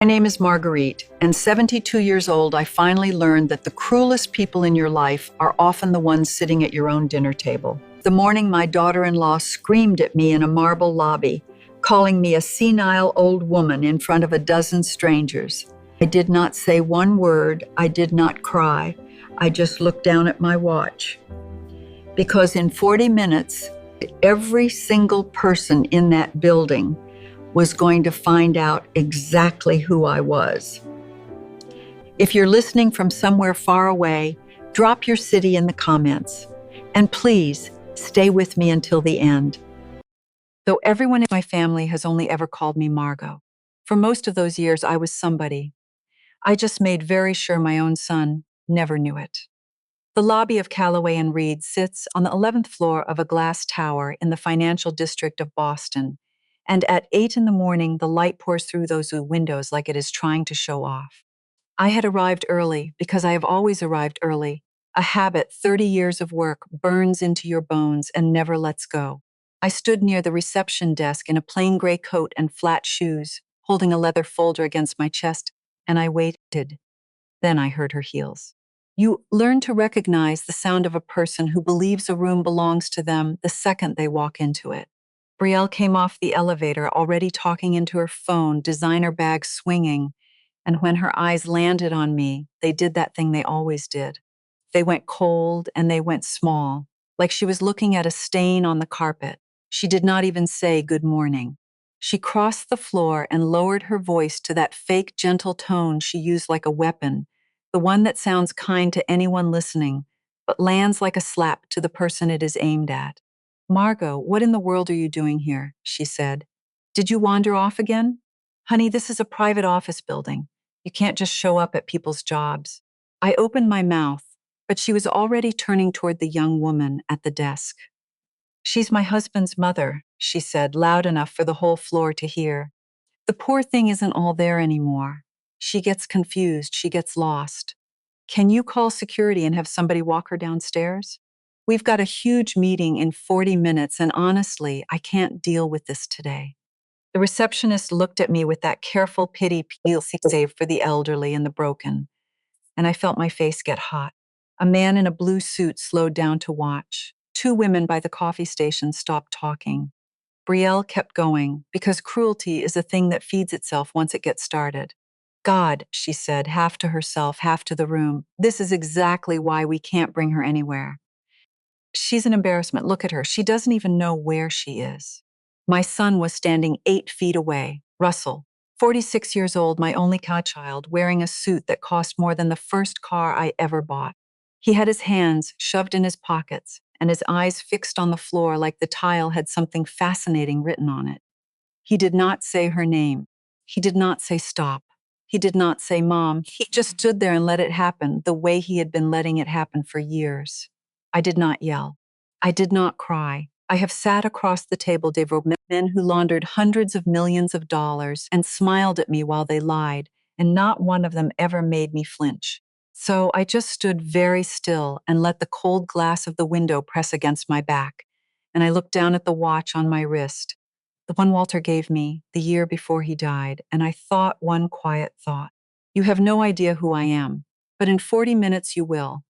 My name is Marguerite, and 72 years old, I finally learned that the cruelest people in your life are often the ones sitting at your own dinner table. The morning my daughter-in-law screamed at me in a marble lobby, calling me a senile old woman in front of a dozen strangers. I did not say one word. I did not cry. I just looked down at my watch. Because in 40 minutes, every single person in that building was going to find out exactly who I was. If you're listening from somewhere far away, drop your city in the comments. And please, stay with me until the end. Though everyone in my family has only ever called me Margot, for most of those years I was somebody. I just made very sure my own son never knew it. The lobby of Callaway and Reed sits on the 11th floor of a glass tower in the financial district of Boston, and at 8 in the morning, the light pours through those windows like it is trying to show off. I had arrived early because I have always arrived early. A habit 30 years of work burns into your bones and never lets go. I stood near the reception desk in a plain gray coat and flat shoes, holding a leather folder against my chest, and I waited. Then I heard her heels. You learn to recognize the sound of a person who believes a room belongs to them the second they walk into it. Brielle came off the elevator, already talking into her phone, designer bag swinging, and when her eyes landed on me, they did that thing they always did. They went cold and they went small, like she was looking at a stain on the carpet. She did not even say good morning. She crossed the floor and lowered her voice to that fake, gentle tone she used like a weapon, the one that sounds kind to anyone listening, but lands like a slap to the person it is aimed at. Margot, what in the world are you doing here? She said. Did you wander off again? Honey, this is a private office building. You can't just show up at people's jobs. I opened my mouth, but she was already turning toward the young woman at the desk. She's my husband's mother, she said, loud enough for the whole floor to hear. The poor thing isn't all there anymore. She gets confused, she gets lost. Can you call security and have somebody walk her downstairs? We've got a huge meeting in 40 minutes, and honestly, I can't deal with this today. The receptionist looked at me with that careful pity save for the elderly and the broken, and I felt my face get hot. A man in a blue suit slowed down to watch. Two women by the coffee station stopped talking. Brielle kept going, because cruelty is a thing that feeds itself once it gets started. God, she said, half to herself, half to the room, this is exactly why we can't bring her anywhere. She's an embarrassment. Look at her. She doesn't even know where she is. My son was standing 8 feet away, Russell, 46 years old, my only child, wearing a suit that cost more than the first car I ever bought. He had his hands shoved in his pockets and his eyes fixed on the floor like the tile had something fascinating written on it. He did not say her name. He did not say stop. He did not say mom. He just stood there and let it happen the way he had been letting it happen for years. I did not yell. I did not cry. I have sat across the table with men who laundered hundreds of millions of dollars and smiled at me while they lied, and not one of them ever made me flinch. So I just stood very still and let the cold glass of the window press against my back, and I looked down at the watch on my wrist, the one Walter gave me the year before he died, and I thought one quiet thought. You have no idea who I am, but in 40 minutes you will.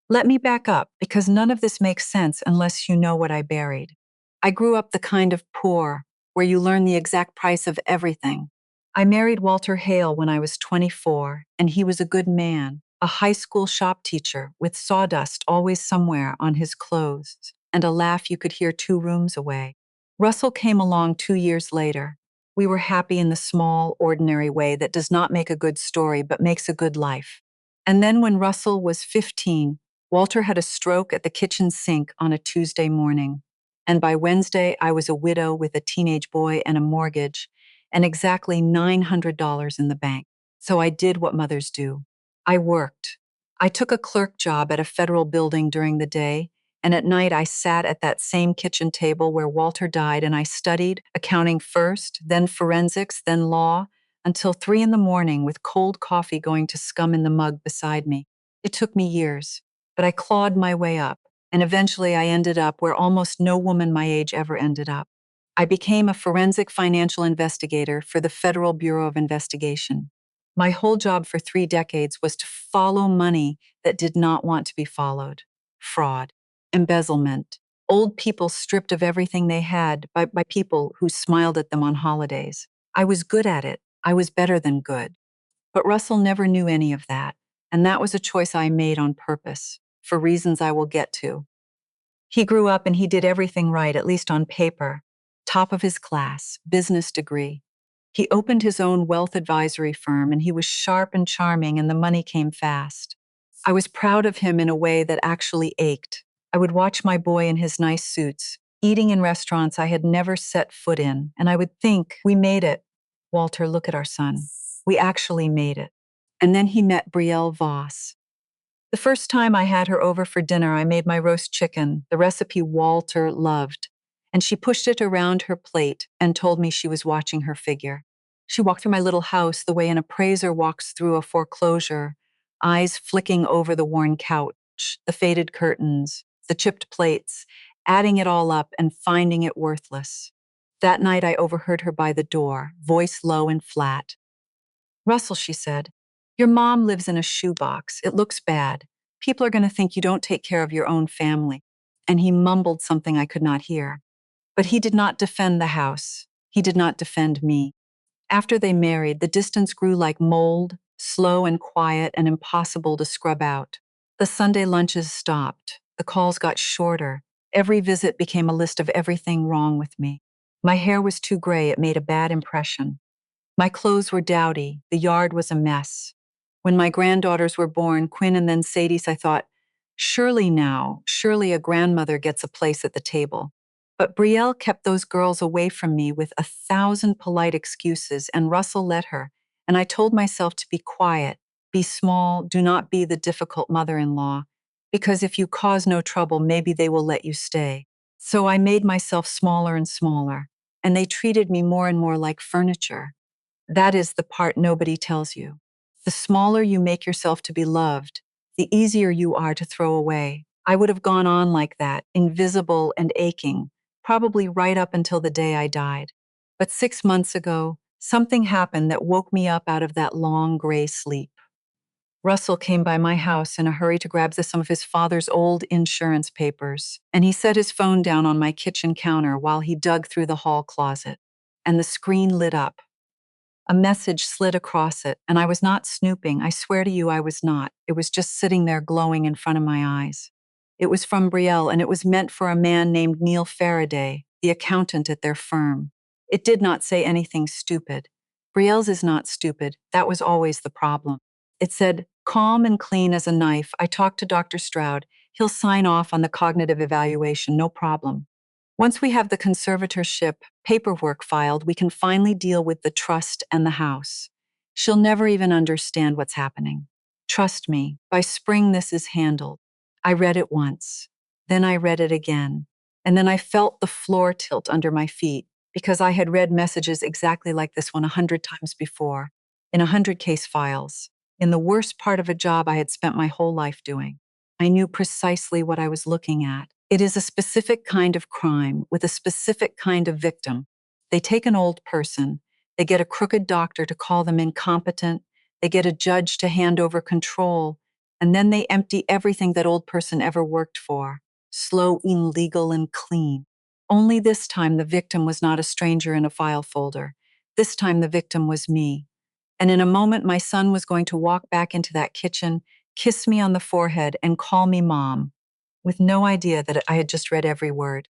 Let me back up, because none of this makes sense unless you know what I buried. I grew up the kind of poor where you learn the exact price of everything. I married Walter Hale when I was 24, and he was a good man, a high school shop teacher with sawdust always somewhere on his clothes, and a laugh you could hear 2 rooms away. Russell came along 2 years later. We were happy in the small, ordinary way that does not make a good story but makes a good life. And then when Russell was 15, Walter had a stroke at the kitchen sink on a Tuesday morning. And by Wednesday, I was a widow with a teenage boy and a mortgage, and exactly $900 in the bank. So I did what mothers do. I worked. I took a clerk job at a federal building during the day, and at night I sat at that same kitchen table where Walter died, and I studied accounting first, then forensics, then law, until 3 in the morning with cold coffee going to scum in the mug beside me. It took me years, but I clawed my way up, and eventually I ended up where almost no woman my age ever ended up. I became a forensic financial investigator for the Federal Bureau of Investigation. My whole job for 3 decades was to follow money that did not want to be followed. Fraud, embezzlement, old people stripped of everything they had by people who smiled at them on holidays. I was good at it. I was better than good. But Russell never knew any of that, and that was a choice I made on purpose, for reasons I will get to. He grew up and he did everything right, at least on paper. Top of his class, business degree. He opened his own wealth advisory firm and he was sharp and charming and the money came fast. I was proud of him in a way that actually ached. I would watch my boy in his nice suits, eating in restaurants I had never set foot in, and I would think, we made it. Walter, look at our son. We actually made it. And then he met Brielle Voss. The first time I had her over for dinner, I made my roast chicken, the recipe Walter loved, and she pushed it around her plate and told me she was watching her figure. She walked through my little house the way an appraiser walks through a foreclosure, eyes flicking over the worn couch, the faded curtains, the chipped plates, adding it all up and finding it worthless. That night I overheard her by the door, voice low and flat. Russell, she said, your mom lives in a shoebox. It looks bad. People are going to think you don't take care of your own family. And he mumbled something I could not hear. But he did not defend the house. He did not defend me. After they married, the distance grew like mold, slow and quiet and impossible to scrub out. The Sunday lunches stopped. The calls got shorter. Every visit became a list of everything wrong with me. My hair was too gray. It made a bad impression. My clothes were dowdy. The yard was a mess. When my granddaughters were born, Quinn and then Sadie's, I thought, surely a grandmother gets a place at the table. But Brielle kept those girls away from me with 1,000 polite excuses, and Russell let her, and I told myself to be quiet, be small, do not be the difficult mother-in-law, because if you cause no trouble, maybe they will let you stay. So I made myself smaller and smaller, and they treated me more and more like furniture. That is the part nobody tells you. The smaller you make yourself to be loved, the easier you are to throw away. I would have gone on like that, invisible and aching, probably right up until the day I died. But 6 months ago, something happened that woke me up out of that long gray sleep. Russell came by my house in a hurry to grab some of his father's old insurance papers, and he set his phone down on my kitchen counter while he dug through the hall closet. And the screen lit up. A message slid across it, and I was not snooping. I swear to you I was not. It was just sitting there glowing in front of my eyes. It was from Brielle, and it was meant for a man named Neil Faraday, the accountant at their firm. It did not say anything stupid. Brielle's is not stupid. That was always the problem. It said, calm and clean as a knife. I talked to Dr. Stroud. He'll sign off on the cognitive evaluation, no problem. Once we have the conservatorship paperwork filed, we can finally deal with the trust and the house. She'll never even understand what's happening. Trust me, by spring this is handled. I read it once. Then I read it again. And then I felt the floor tilt under my feet because I had read messages exactly like this one 100 times before, in 100 case files, in the worst part of a job I had spent my whole life doing. I knew precisely what I was looking at. It is a specific kind of crime with a specific kind of victim. They take an old person, they get a crooked doctor to call them incompetent, they get a judge to hand over control, and then they empty everything that old person ever worked for. Slow, illegal, and clean. Only this time the victim was not a stranger in a file folder. This time the victim was me. And in a moment my son was going to walk back into that kitchen, kiss me on the forehead, and call me mom, with no idea that I had just read every word.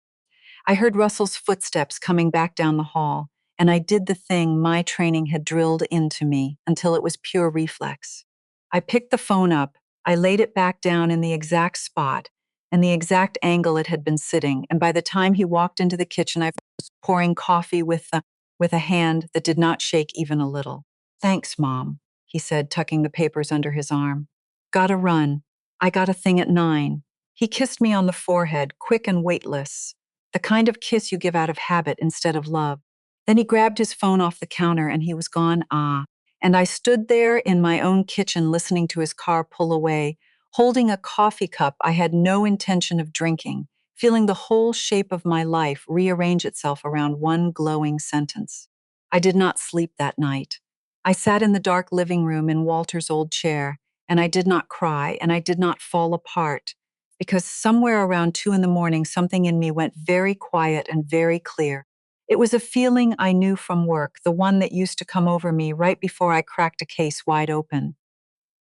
I heard Russell's footsteps coming back down the hall, and I did the thing my training had drilled into me until it was pure reflex. I picked the phone up, I laid it back down in the exact spot and the exact angle it had been sitting, and by the time he walked into the kitchen, I was pouring coffee with a hand that did not shake even a little. Thanks, Mom, he said, tucking the papers under his arm. Gotta run. I got a thing at 9. He kissed me on the forehead, quick and weightless, the kind of kiss you give out of habit instead of love. Then he grabbed his phone off the counter and he was gone, and I stood there in my own kitchen listening to his car pull away, holding a coffee cup I had no intention of drinking, feeling the whole shape of my life rearrange itself around one glowing sentence. I did not sleep that night. I sat in the dark living room in Walter's old chair, and I did not cry, and I did not fall apart, because somewhere around 2 in the morning, something in me went very quiet and very clear. It was a feeling I knew from work, the one that used to come over me right before I cracked a case wide open.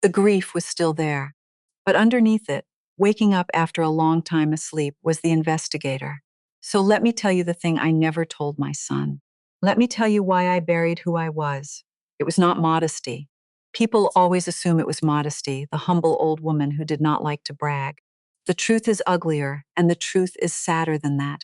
The grief was still there, but underneath it, waking up after a long time asleep, was the investigator. So let me tell you the thing I never told my son. Let me tell you why I buried who I was. It was not modesty. People always assume it was modesty, the humble old woman who did not like to brag. The truth is uglier, and the truth is sadder than that.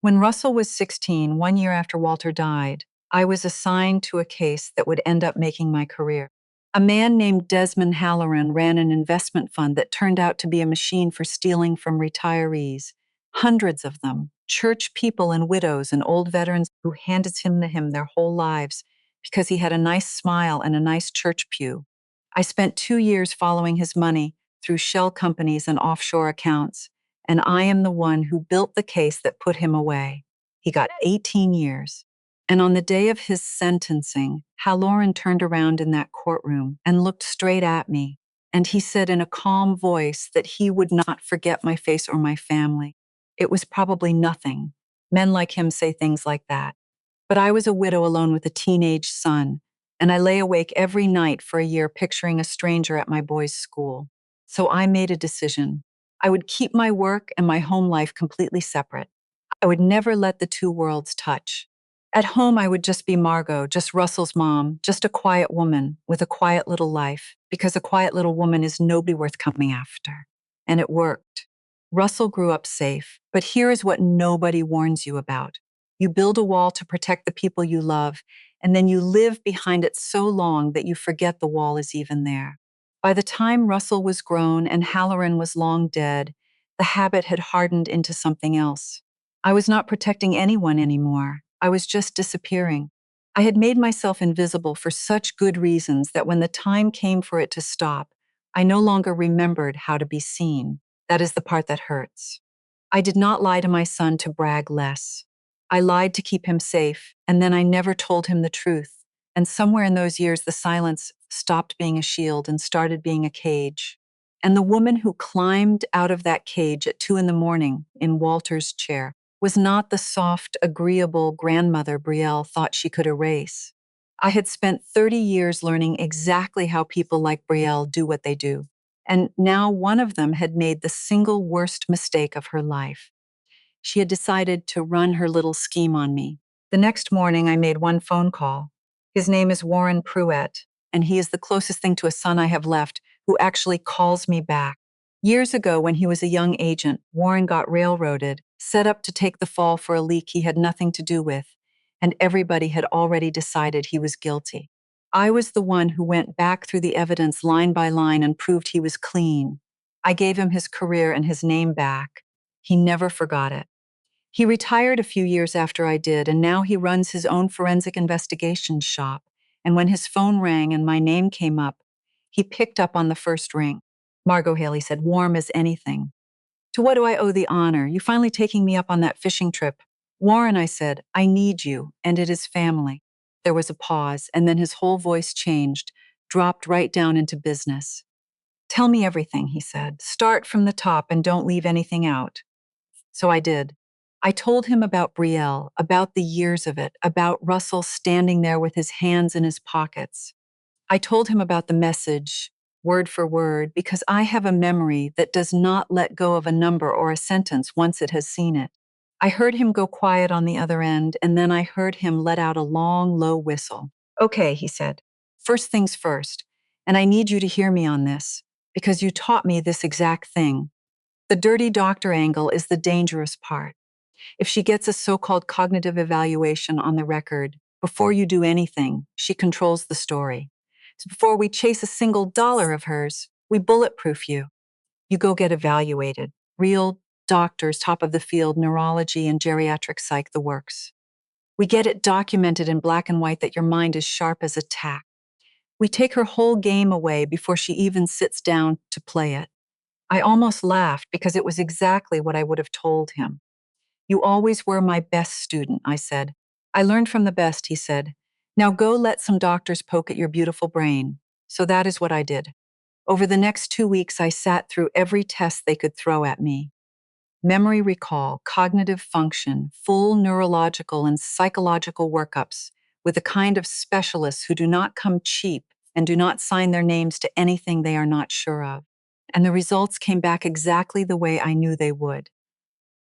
When Russell was 16, 1 year after Walter died, I was assigned to a case that would end up making my career. A man named Desmond Halloran ran an investment fund that turned out to be a machine for stealing from retirees, hundreds of them, church people and widows and old veterans who handed him their whole lives because he had a nice smile and a nice church pew. I spent 2 years following his money through shell companies and offshore accounts, and I am the one who built the case that put him away. He got 18 years. And on the day of his sentencing, Halloran turned around in that courtroom and looked straight at me, and he said in a calm voice that he would not forget my face or my family. It was probably nothing. Men like him say things like that. But I was a widow alone with a teenage son, and I lay awake every night for a year picturing a stranger at my boys' school. So I made a decision. I would keep my work and my home life completely separate. I would never let the two worlds touch. At home, I would just be Margot, just Russell's mom, just a quiet woman with a quiet little life, because a quiet little woman is nobody worth coming after. And it worked. Russell grew up safe, but here is what nobody warns you about. You build a wall to protect the people you love, and then you live behind it so long that you forget the wall is even there. By the time Russell was grown and Halloran was long dead, the habit had hardened into something else. I was not protecting anyone anymore. I was just disappearing. I had made myself invisible for such good reasons that when the time came for it to stop, I no longer remembered how to be seen. That is the part that hurts. I did not lie to my son to brag less. I lied to keep him safe, and then I never told him the truth. And somewhere in those years, the silence stopped being a shield and started being a cage. And the woman who climbed out of that cage at 2 in the morning in Walter's chair was not the soft, agreeable grandmother Brielle thought she could erase. I had spent 30 years learning exactly how people like Brielle do what they do. And now one of them had made the single worst mistake of her life. She had decided to run her little scheme on me. The next morning, I made one phone call. His name is Warren Pruett, and he is the closest thing to a son I have left who actually calls me back. Years ago, when he was a young agent, Warren got railroaded, set up to take the fall for a leak he had nothing to do with, and everybody had already decided he was guilty. I was the one who went back through the evidence line by line and proved he was clean. I gave him his career and his name back. He never forgot it. He retired a few years after I did, and now he runs his own forensic investigation shop. And when his phone rang and my name came up, he picked up on the first ring. Margot Haley said, warm as anything. To what do I owe the honor? You finally taking me up on that fishing trip. Warren, I said, I need you, and it is family. There was a pause, and then his whole voice changed, dropped right down into business. Tell me everything, he said. Start from the top and don't leave anything out. So I did. I told him about Brielle, about the years of it, about Russell standing there with his hands in his pockets. I told him about the message, word for word, because I have a memory that does not let go of a number or a sentence once it has seen it. I heard him go quiet on the other end, and then I heard him let out a long, low whistle. Okay, he said. First things first, and I need you to hear me on this, because you taught me this exact thing. The dirty doctor angle is the dangerous part. If she gets a so-called cognitive evaluation on the record, before you do anything, she controls the story. So before we chase a single dollar of hers, we bulletproof you. You go get evaluated. Real doctors, top of the field, neurology and geriatric psych, the works. We get it documented in black and white that your mind is sharp as a tack. We take her whole game away before she even sits down to play it. I almost laughed because it was exactly what I would have told him. You always were my best student, I said. I learned from the best, he said. Now go let some doctors poke at your beautiful brain. So that is what I did. Over the next 2 weeks, I sat through every test they could throw at me. Memory recall, cognitive function, full neurological and psychological workups with the kind of specialists who do not come cheap and do not sign their names to anything they are not sure of. And the results came back exactly the way I knew they would.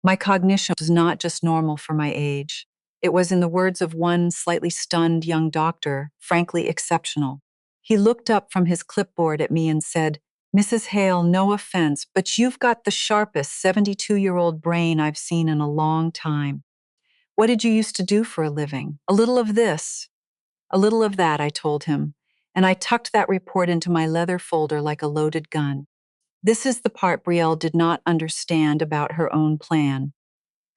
My cognition was not just normal for my age. It was, in the words of one slightly stunned young doctor, frankly exceptional. He looked up from his clipboard at me and said, Mrs. Hale, no offense, but you've got the sharpest 72-year-old brain I've seen in a long time. What did you used to do for a living? A little of this, a little of that, I told him, and I tucked that report into my leather folder like a loaded gun. This is the part Brielle did not understand about her own plan.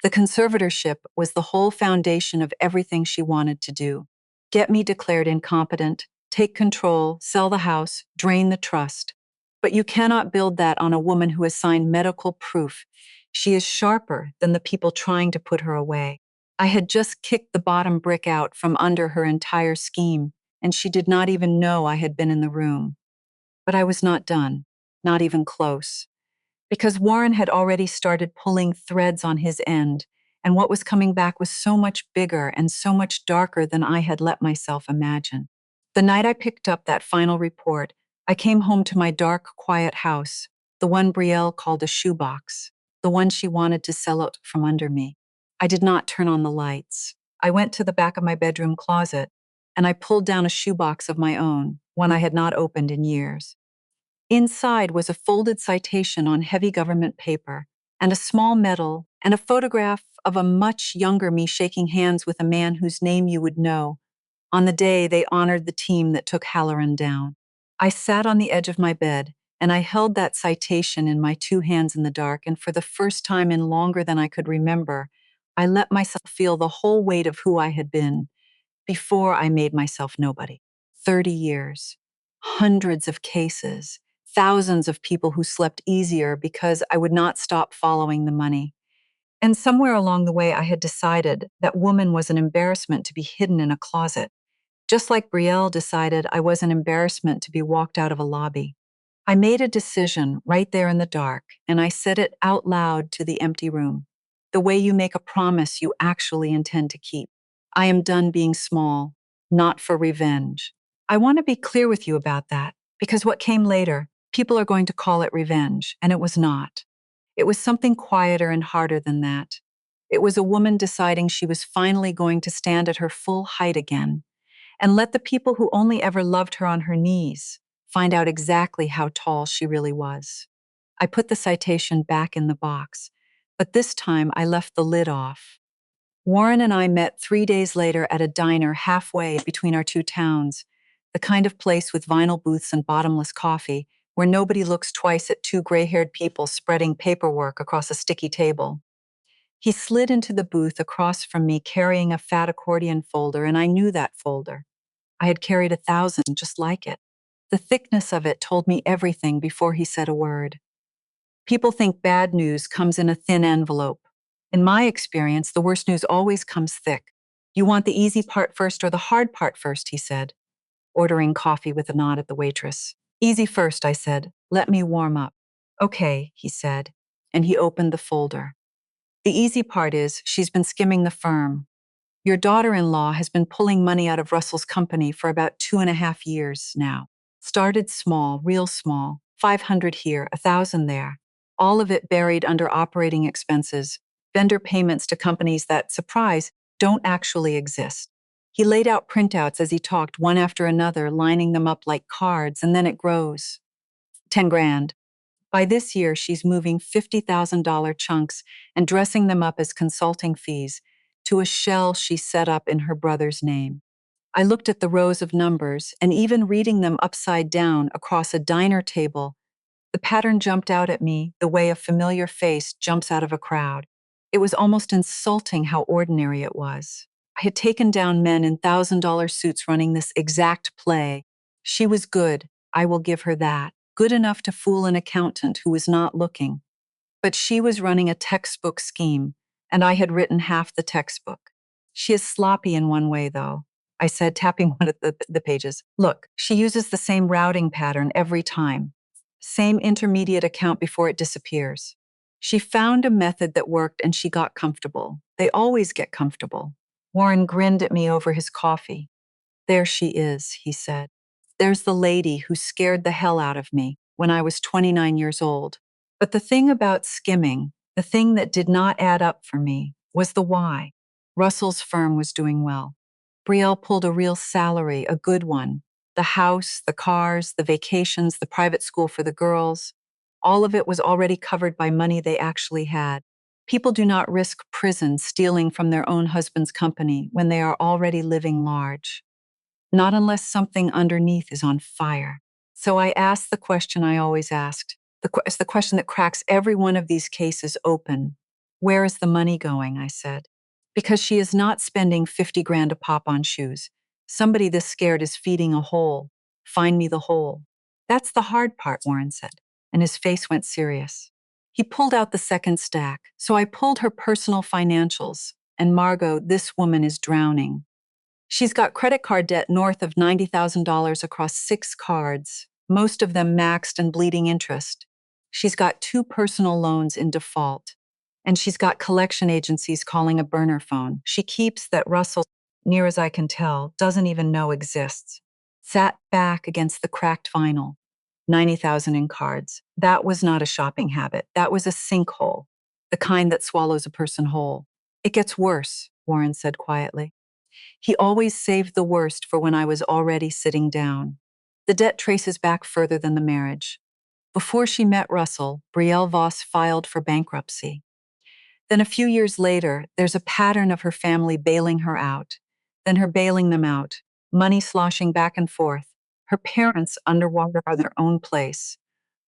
The conservatorship was the whole foundation of everything she wanted to do. Get me declared incompetent, take control, sell the house, drain the trust. But you cannot build that on a woman who has signed medical proof. She is sharper than the people trying to put her away. I had just kicked the bottom brick out from under her entire scheme, and she did not even know I had been in the room. But I was not done, not even close, because Warren had already started pulling threads on his end, and what was coming back was so much bigger and so much darker than I had let myself imagine. The night I picked up that final report, I came home to my dark, quiet house, the one Brielle called a shoebox, the one she wanted to sell out from under me. I did not turn on the lights. I went to the back of my bedroom closet, and I pulled down a shoebox of my own, one I had not opened in years. Inside was a folded citation on heavy government paper, and a small medal, and a photograph of a much younger me shaking hands with a man whose name you would know, on the day they honored the team that took Halloran down. I sat on the edge of my bed, and I held that citation in my two hands in the dark, and for the first time in longer than I could remember, I let myself feel the whole weight of who I had been before I made myself nobody. 30 years, hundreds of cases, thousands of people who slept easier because I would not stop following the money. And somewhere along the way, I had decided that woman was an embarrassment to be hidden in a closet, just like Brielle decided I was an embarrassment to be walked out of a lobby. I made a decision right there in the dark, and I said it out loud to the empty room, the way you make a promise you actually intend to keep. I am done being small, not for revenge. I want to be clear with you about that, because what came later, people are going to call it revenge, and it was not. It was something quieter and harder than that. It was a woman deciding she was finally going to stand at her full height again, and let the people who only ever loved her on her knees find out exactly how tall she really was. I put the citation back in the box, but this time I left the lid off. Warren and I met 3 days later at a diner halfway between our two towns, the kind of place with vinyl booths and bottomless coffee, where nobody looks twice at two gray-haired people spreading paperwork across a sticky table. He slid into the booth across from me carrying a fat accordion folder, and I knew that folder. I had carried 1,000 just like it. The thickness of it told me everything before he said a word. People think bad news comes in a thin envelope. In my experience, the worst news always comes thick. You want the easy part first or the hard part first, he said, ordering coffee with a nod at the waitress. Easy first, I said. Let me warm up. Okay, he said, and he opened the folder. The easy part is she's been skimming the firm. Your daughter-in-law has been pulling money out of Russell's company for about 2.5 years now. Started small, real small, 500 here, 1,000 there. All of it buried under operating expenses, vendor payments to companies that, surprise, don't actually exist. He laid out printouts as he talked, one after another, lining them up like cards, and then it grows. 10 grand. By this year, she's moving $50,000 chunks and dressing them up as consulting fees to a shell she set up in her brother's name. I looked at the rows of numbers, and even reading them upside down across a diner table, the pattern jumped out at me the way a familiar face jumps out of a crowd. It was almost insulting how ordinary it was. I had taken down men in $1,000 suits running this exact play. She was good, I will give her that. good enough to fool an accountant who was not looking. But she was running a textbook scheme, and I had written half the textbook. She is sloppy in one way, though, I said, tapping one of the pages. Look, she uses the same routing pattern every time. Same intermediate account before it disappears. She found a method that worked and she got comfortable. They always get comfortable. Warren grinned at me over his coffee. There she is, he said. There's the lady who scared the hell out of me when I was 29 years old. But the thing about skimming, the thing that did not add up for me, was the why. Russell's firm was doing well. Brielle pulled a real salary, a good one. The house, the cars, the vacations, the private school for the girls. All of it was already covered by money they actually had. People do not risk prison stealing from their own husband's company when they are already living large. Not unless something underneath is on fire. So I asked the question I always asked. It's the question that cracks every one of these cases open. Where is the money going? I said. Because she is not spending 50 grand a pop on shoes. Somebody this scared is feeding a hole. Find me the hole. That's the hard part, Warren said, and his face went serious. He pulled out the second stack, so I pulled her personal financials, and Margot, this woman is drowning. She's got credit card debt north of $90,000 across 6 cards, most of them maxed and bleeding interest. She's got 2 personal loans in default, and she's got collection agencies calling a burner phone. She keeps that Russell, near as I can tell, doesn't even know exists. Sat back against the cracked vinyl. 90,000 in cards. That was not a shopping habit. That was a sinkhole, the kind that swallows a person whole. It gets worse, Warren said quietly. He always saved the worst for when I was already sitting down. The debt traces back further than the marriage. Before she met Russell, Brielle Voss filed for bankruptcy. Then a few years later, there's a pattern of her family bailing her out, then her bailing them out, money sloshing back and forth, her parents underwater by their own place,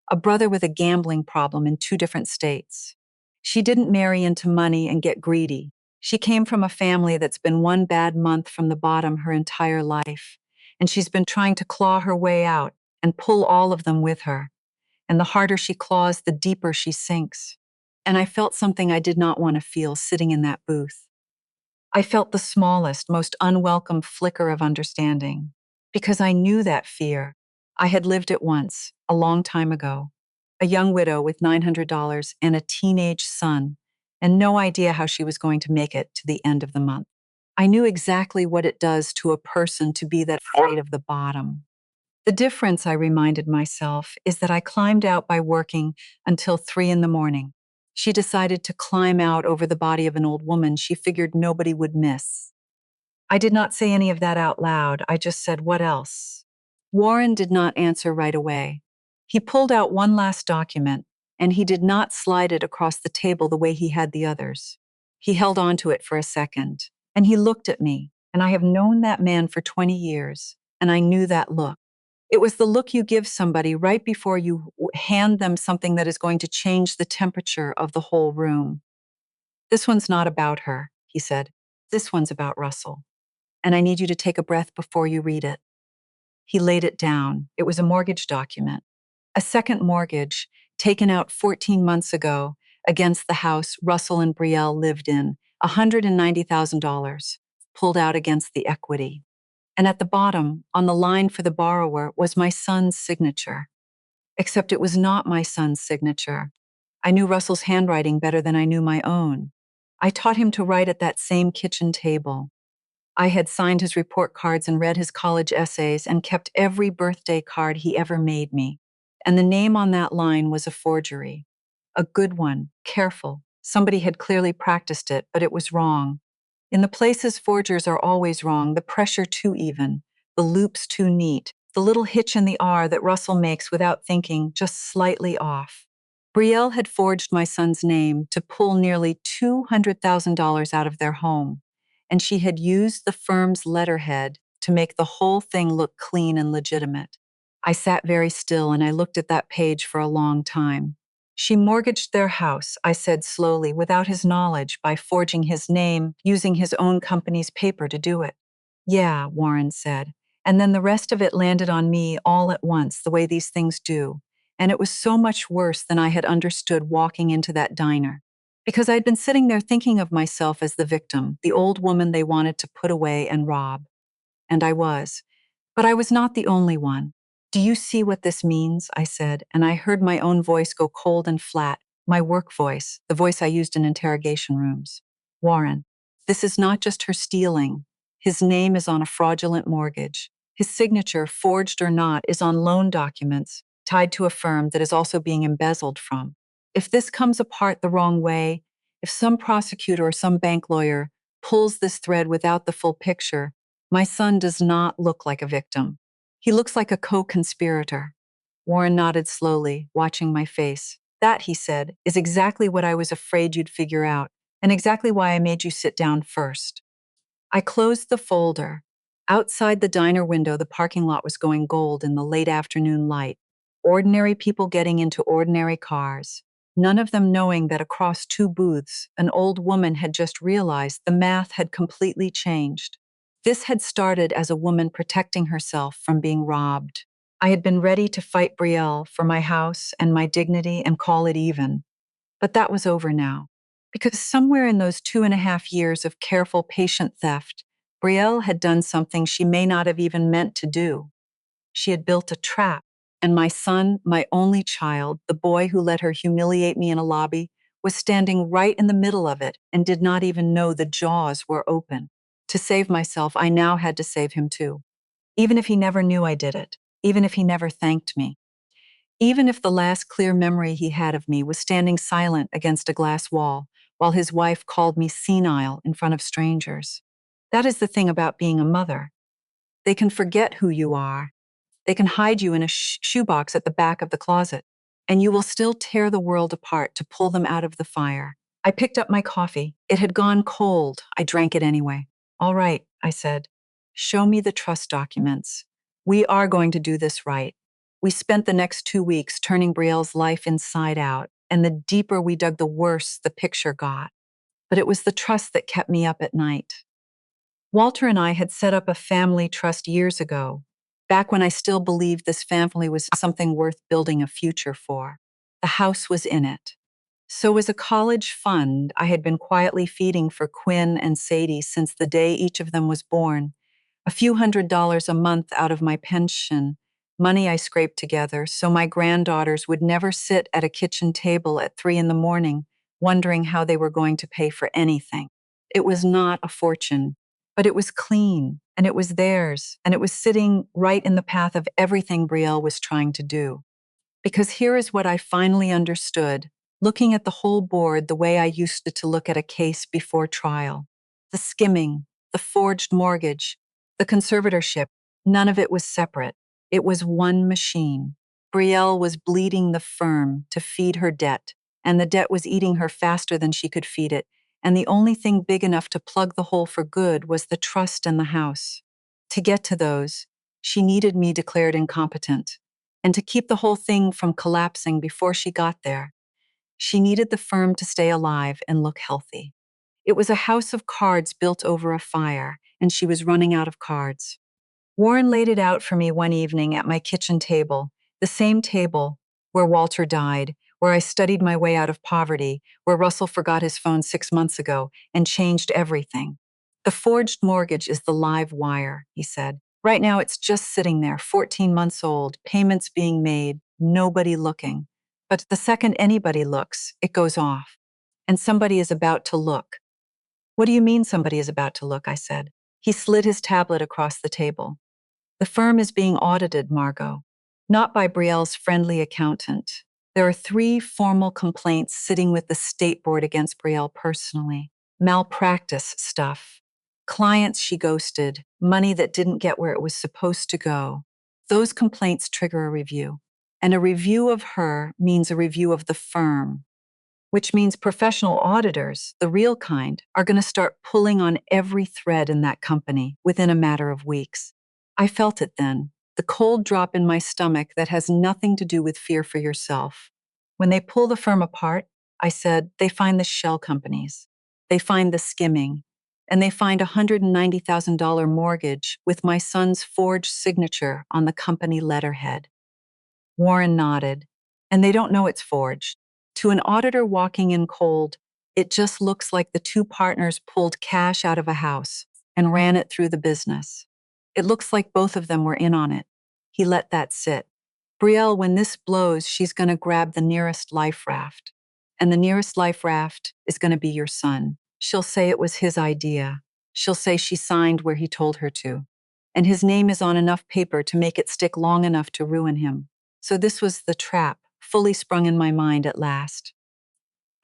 a brother with a gambling problem in 2 different states. She didn't marry into money and get greedy. She came from a family that's been one bad month from the bottom her entire life, and she's been trying to claw her way out and pull all of them with her. And the harder she claws, the deeper she sinks. And I felt something I did not want to feel sitting in that booth. I felt the smallest, most unwelcome flicker of understanding, because I knew that fear. I had lived it once, a long time ago. A young widow with $900 and a teenage son, and no idea how she was going to make it to the end of the month. I knew exactly what it does to a person to be that afraid of the bottom. The difference, I reminded myself, is that I climbed out by working until 3 in the morning. She decided to climb out over the body of an old woman she figured nobody would miss. I did not say any of that out loud. I just said, what else? Warren did not answer right away. He pulled out one last document, and he did not slide it across the table the way he had the others. He held on to it for a second, and he looked at me, and I have known that man for 20 years, and I knew that look. It was the look you give somebody right before you hand them something that is going to change the temperature of the whole room. This one's not about her, he said. This one's about Russell. And I need you to take a breath before you read it. He laid it down. It was a mortgage document. A second mortgage, taken out 14 months ago, against the house Russell and Brielle lived in, $190,000, pulled out against the equity. And at the bottom, on the line for the borrower, was my son's signature. Except it was not my son's signature. I knew Russell's handwriting better than I knew my own. I taught him to write at that same kitchen table. I had signed his report cards and read his college essays and kept every birthday card he ever made me. And the name on that line was a forgery. A good one, careful. Somebody had clearly practiced it, but it was wrong. In the places forgers are always wrong, the pressure too even, the loops too neat, the little hitch in the R that Russell makes without thinking, just slightly off. Brielle had forged my son's name to pull nearly $200,000 out of their home, and she had used the firm's letterhead to make the whole thing look clean and legitimate. I sat very still and I looked at that page for a long time. She mortgaged their house, I said slowly, without his knowledge, by forging his name, using his own company's paper to do it. Yeah, Warren said. And then the rest of it landed on me all at once, the way these things do. and it was so much worse than I had understood walking into that diner. Because I'd been sitting there thinking of myself as the victim, the old woman they wanted to put away and rob. And I was. But I was not the only one. Do you see what this means? I said, and I heard my own voice go cold and flat, my work voice, the voice I used in interrogation rooms. Warren, this is not just her stealing. His name is on a fraudulent mortgage. His signature, forged or not, is on loan documents tied to a firm that is also being embezzled from. If this comes apart the wrong way, if some prosecutor or some bank lawyer pulls this thread without the full picture, my son does not look like a victim. He looks like a co-conspirator. Warren nodded slowly, watching my face. That, he said, is exactly what I was afraid you'd figure out, and exactly why I made you sit down first. I closed the folder. Outside the diner window, the parking lot was going gold in the late afternoon light. Ordinary people getting into ordinary cars. None of them knowing that across two booths, an old woman had just realized the math had completely changed. This had started as a woman protecting herself from being robbed. I had been ready to fight Brielle for my house and my dignity and call it even. But that was over now. Because somewhere in those 2.5 years of careful, patient theft, Brielle had done something she may not have even meant to do. She had built a trap, and my son, my only child, the boy who let her humiliate me in a lobby, was standing right in the middle of it and did not even know the jaws were open. To save myself, I now had to save him too. Even if he never knew I did it, even if he never thanked me, even if the last clear memory he had of me was standing silent against a glass wall while his wife called me senile in front of strangers. That is the thing about being a mother. They can forget who you are. They can hide you in a shoebox at the back of the closet, and you will still tear the world apart to pull them out of the fire. I picked up my coffee. It had gone cold. I drank it anyway. All right, I said. Show me the trust documents. We are going to do this right. We spent the next 2 weeks turning Brielle's life inside out, and the deeper we dug, the worse the picture got. But it was the trust that kept me up at night. Walter and I had set up a family trust years ago, back when I still believed this family was something worth building a future for. The house was in it. So was a college fund I had been quietly feeding for Quinn and Sadie since the day each of them was born. A few $100s a month out of my pension, money I scraped together so my granddaughters would never sit at a kitchen table at 3 a.m, wondering how they were going to pay for anything. It was not a fortune, but it was clean, and it was theirs, and it was sitting right in the path of everything Brielle was trying to do. Because here is what I finally understood, looking at the whole board the way I used to look at a case before trial. The skimming, the forged mortgage, the conservatorship, none of it was separate. It was one machine. Brielle was bleeding the firm to feed her debt, and the debt was eating her faster than she could feed it, and the only thing big enough to plug the hole for good was the trust and the house. To get to those, she needed me declared incompetent. And to keep the whole thing from collapsing before she got there, she needed the firm to stay alive and look healthy. It was a house of cards built over a fire, and she was running out of cards. Warren laid it out for me one evening at my kitchen table, the same table where Walter died, where I studied my way out of poverty, where Russell forgot his phone 6 months ago and changed everything. The forged mortgage is the live wire, he said. Right now it's just sitting there, 14 months old, payments being made, nobody looking. But the second anybody looks, it goes off. And somebody is about to look. What do you mean somebody is about to look? I said. He slid his tablet across the table. The firm is being audited, Margot, not by Brielle's friendly accountant. There are 3 formal complaints sitting with the state board against Brielle personally. Malpractice stuff. Clients she ghosted, money that didn't get where it was supposed to go. Those complaints trigger a review. And a review of her means a review of the firm, which means professional auditors, the real kind, are going to start pulling on every thread in that company within a matter of weeks. I felt it then, the cold drop in my stomach that has nothing to do with fear for yourself. When they pull the firm apart, I said, they find the shell companies. They find the skimming. And they find a $190,000 mortgage with my son's forged signature on the company letterhead. Warren nodded. and they don't know it's forged. To an auditor walking in cold, it just looks like the two partners pulled cash out of a house and ran it through the business. It looks like both of them were in on it. He let that sit. Brielle, when this blows, she's going to grab the nearest life raft. And the nearest life raft is going to be your son. She'll say it was his idea. She'll say she signed where he told her to. And his name is on enough paper to make it stick long enough to ruin him. So this was the trap, fully sprung in my mind at last.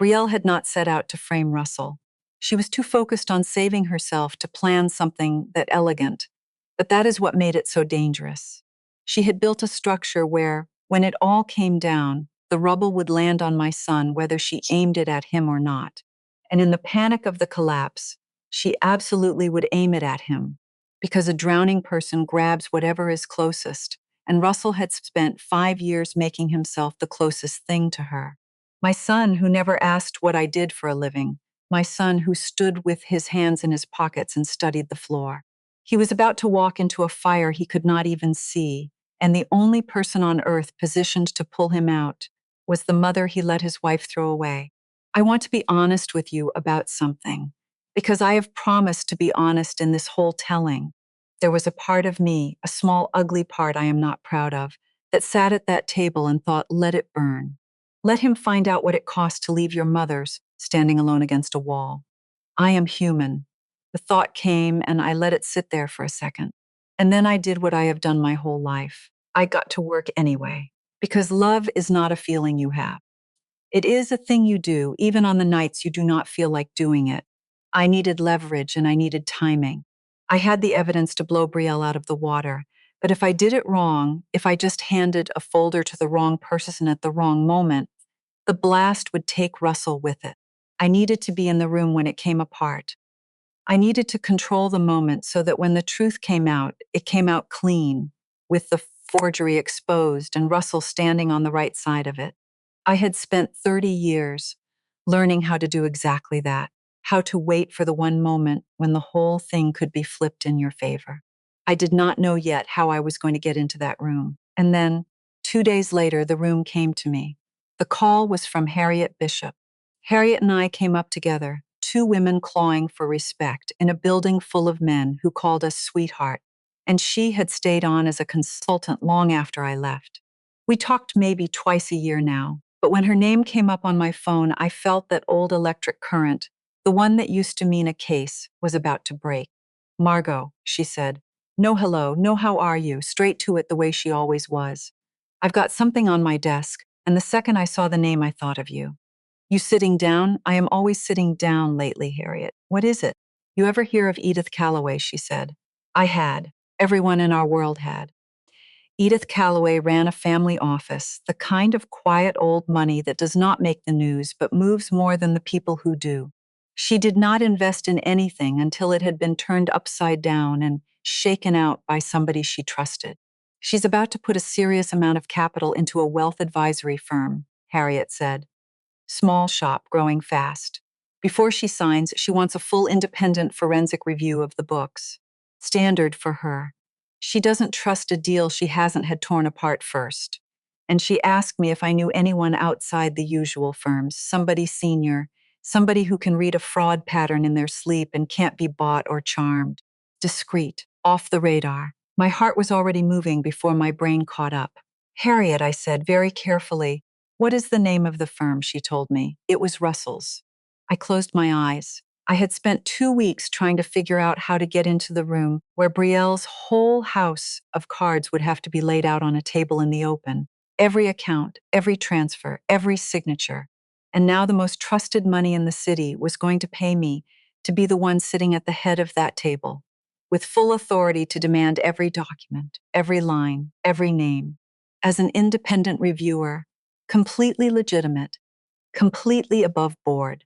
Brielle had not set out to frame Russell. She was too focused on saving herself to plan something that elegant, but that is what made it so dangerous. She had built a structure where, when it all came down, the rubble would land on my son whether she aimed it at him or not. And in the panic of the collapse, she absolutely would aim it at him, because a drowning person grabs whatever is closest, and Russell had spent 5 years making himself the closest thing to her. My son, who never asked what I did for a living, my son who stood with his hands in his pockets and studied the floor. He was about to walk into a fire he could not even see, and the only person on earth positioned to pull him out was the mother he let his wife throw away. I want to be honest with you about something, because I have promised to be honest in this whole telling. There was a part of me, a small, ugly part I am not proud of, that sat at that table and thought, let it burn. Let him find out what it costs to leave your mothers standing alone against a wall. I am human. The thought came and I let it sit there for a second. And then I did what I have done my whole life. I got to work anyway, because love is not a feeling you have. It is a thing you do, even on the nights you do not feel like doing it. I needed leverage and I needed timing. I had the evidence to blow Brielle out of the water, but if I did it wrong, if I just handed a folder to the wrong person at the wrong moment, the blast would take Russell with it. I needed to be in the room when it came apart. I needed to control the moment so that when the truth came out, it came out clean, with the forgery exposed and Russell standing on the right side of it. I had spent 30 years learning how to do exactly that, how to wait for the one moment when the whole thing could be flipped in your favor. I did not know yet how I was going to get into that room. And then, 2 days later, the room came to me. The call was from Harriet Bishop. Harriet and I came up together, two women clawing for respect in a building full of men who called us sweetheart, and she had stayed on as a consultant long after I left. We talked maybe twice a year now, but when her name came up on my phone, I felt that old electric current, the one that used to mean a case, was about to break. Margot, she said. No hello, no how are you, straight to it the way she always was. I've got something on my desk, and the second I saw the name, I thought of you. You sitting down? I am always sitting down lately, Harriet. What is it? You ever hear of Edith Calloway, she said. I had. Everyone in our world had. Edith Calloway ran a family office, the kind of quiet old money that does not make the news but moves more than the people who do. She did not invest in anything until it had been turned upside down and shaken out by somebody she trusted. She's about to put a serious amount of capital into a wealth advisory firm, Harriet said. Small shop growing fast. Before she signs, she wants a full independent forensic review of the books. Standard for her. She doesn't trust a deal she hasn't had torn apart first. And she asked me if I knew anyone outside the usual firms, somebody senior, somebody who can read a fraud pattern in their sleep and can't be bought or charmed. Discreet, off the radar. My heart was already moving before my brain caught up. Harriet, I said very carefully. What is the name of the firm? She told me. It was Russell's. I closed my eyes. I had spent 2 weeks trying to figure out how to get into the room where Brielle's whole house of cards would have to be laid out on a table in the open. Every account, every transfer, every signature. And now the most trusted money in the city was going to pay me to be the one sitting at the head of that table, with full authority to demand every document, every line, every name. As an independent reviewer, completely legitimate, completely above board,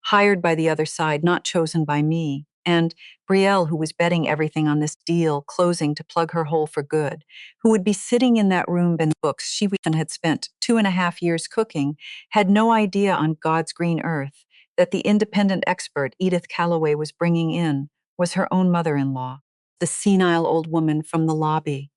hired by the other side, not chosen by me, and Brielle, who was betting everything on this deal closing to plug her hole for good, who would be sitting in that room and books she even had spent 2.5 years cooking, had no idea on God's green earth that the independent expert Edith Calloway was bringing in was her own mother-in-law, the senile old woman from the lobby.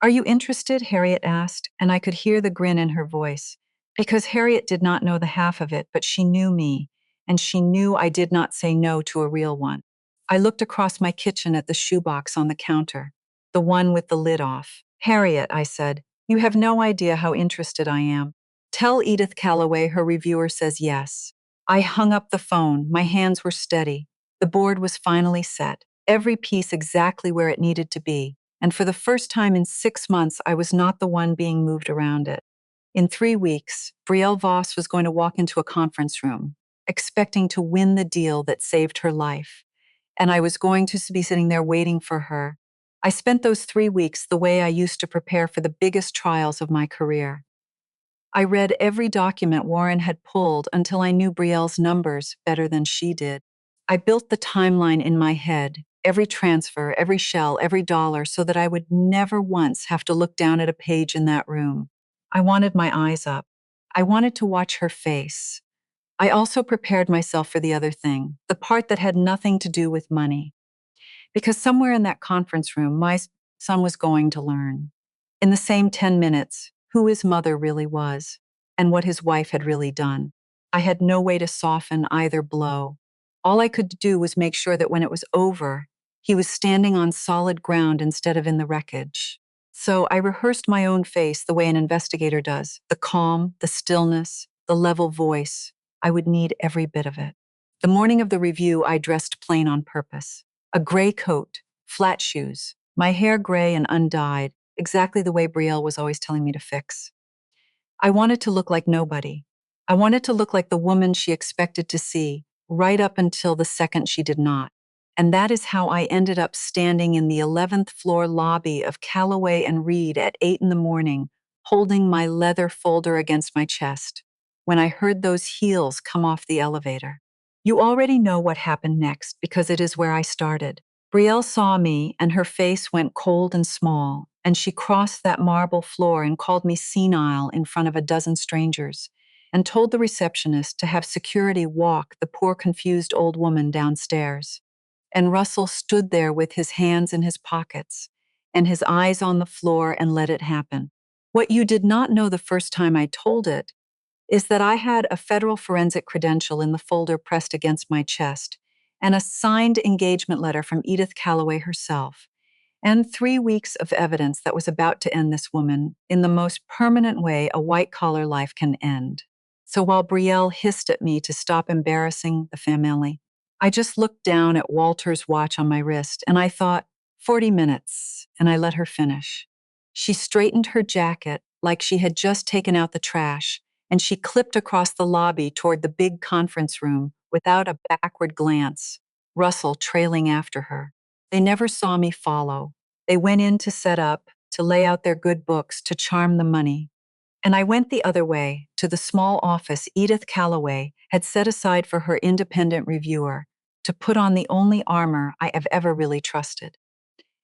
Are you interested? Harriet asked, and I could hear the grin in her voice. Because Harriet did not know the half of it, but she knew me, and she knew I did not say no to a real one. I looked across my kitchen at the shoebox on the counter, the one with the lid off. Harriet, I said, you have no idea how interested I am. Tell Edith Calloway her reviewer says yes. I hung up the phone. My hands were steady. The board was finally set, every piece exactly where it needed to be, and for the first time in 6 months, I was not the one being moved around it. In 3 weeks, Brielle Voss was going to walk into a conference room, expecting to win the deal that saved her life, and I was going to be sitting there waiting for her. I spent those 3 weeks the way I used to prepare for the biggest trials of my career. I read every document Warren had pulled until I knew Brielle's numbers better than she did. I built the timeline in my head, every transfer, every shell, every dollar, so that I would never once have to look down at a page in that room. I wanted my eyes up. I wanted to watch her face. I also prepared myself for the other thing, the part that had nothing to do with money. Because somewhere in that conference room, my son was going to learn, in the same 10 minutes, who his mother really was and what his wife had really done. I had no way to soften either blow. All I could do was make sure that when it was over, he was standing on solid ground instead of in the wreckage. So I rehearsed my own face the way an investigator does, the calm, the stillness, the level voice. I would need every bit of it. The morning of the review, I dressed plain on purpose. A gray coat, flat shoes, my hair gray and undyed, exactly the way Brielle was always telling me to fix. I wanted to look like nobody. I wanted to look like the woman she expected to see, right up until the second she did not. And that is how I ended up standing in the 11th floor lobby of Calloway and Reed at 8 in the morning, holding my leather folder against my chest, when I heard those heels come off the elevator. You already know what happened next because it is where I started. Brielle saw me and her face went cold and small, and she crossed that marble floor and called me senile in front of a dozen strangers, and told the receptionist to have security walk the poor confused old woman downstairs. And Russell stood there with his hands in his pockets and his eyes on the floor and let it happen. What you did not know the first time I told it is that I had a federal forensic credential in the folder pressed against my chest and a signed engagement letter from Edith Calloway herself, and 3 weeks of evidence that was about to end this woman in the most permanent way a white-collar life can end. So while Brielle hissed at me to stop embarrassing the family, I just looked down at Walter's watch on my wrist and I thought, 40 minutes, and I let her finish. She straightened her jacket like she had just taken out the trash, and she clipped across the lobby toward the big conference room without a backward glance, Russell trailing after her. They never saw me follow. They went in to set up, to lay out their good books, to charm the money. And I went the other way, to the small office Edith Calloway had set aside for her independent reviewer, to put on the only armor I have ever really trusted.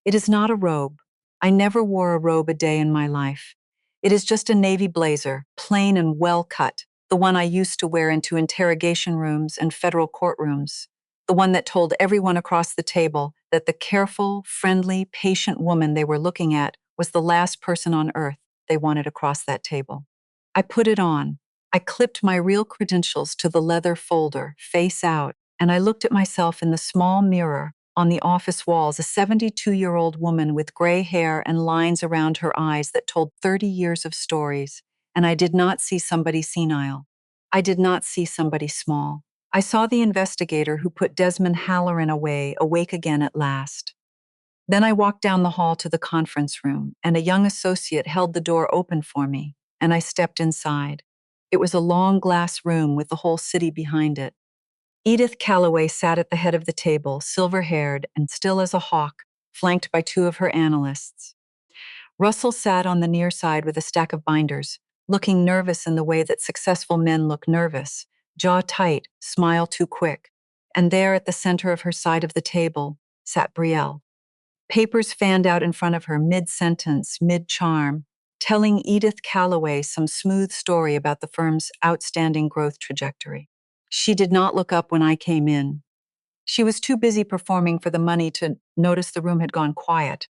It is not a robe. I never wore a robe a day in my life. It is just a navy blazer, plain and well cut, the one I used to wear into interrogation rooms and federal courtrooms, the one that told everyone across the table that the careful, friendly, patient woman they were looking at was the last person on earth they wanted across that table. I put it on. I clipped my real credentials to the leather folder, face out, and I looked at myself in the small mirror on the office walls, a 72-year-old woman with gray hair and lines around her eyes that told 30 years of stories, and I did not see somebody senile. I did not see somebody small. I saw the investigator who put Desmond Halloran away, awake again at last. Then I walked down the hall to the conference room, and a young associate held the door open for me, and I stepped inside. It was a long glass room with the whole city behind it. Edith Calloway sat at the head of the table, silver-haired and still as a hawk, flanked by two of her analysts. Russell sat on the near side with a stack of binders, looking nervous in the way that successful men look nervous, jaw tight, smile too quick. And there at the center of her side of the table sat Brielle. Papers fanned out in front of her mid-sentence, mid-charm, telling Edith Calloway some smooth story about the firm's outstanding growth trajectory. She did not look up when I came in. She was too busy performing for the money to notice the room had gone quiet.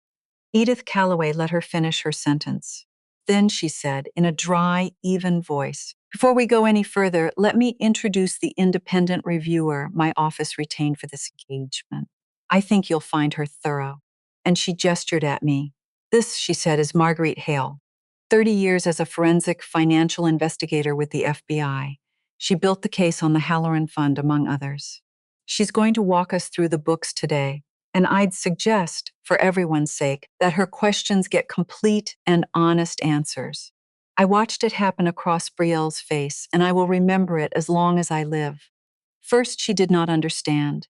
Edith Calloway let her finish her sentence. Then she said, in a dry, even voice, "Before we go any further, let me introduce the independent reviewer my office retained for this engagement. I think you'll find her thorough." And she gestured at me. "This," she said, "is Marguerite Hale. 30 years as a forensic financial investigator with the FBI. She built the case on the Halloran Fund, among others. She's going to walk us through the books today, and I'd suggest, for everyone's sake, that her questions get complete and honest answers." I watched it happen across Brielle's face, and I will remember it as long as I live. First, she did not understand.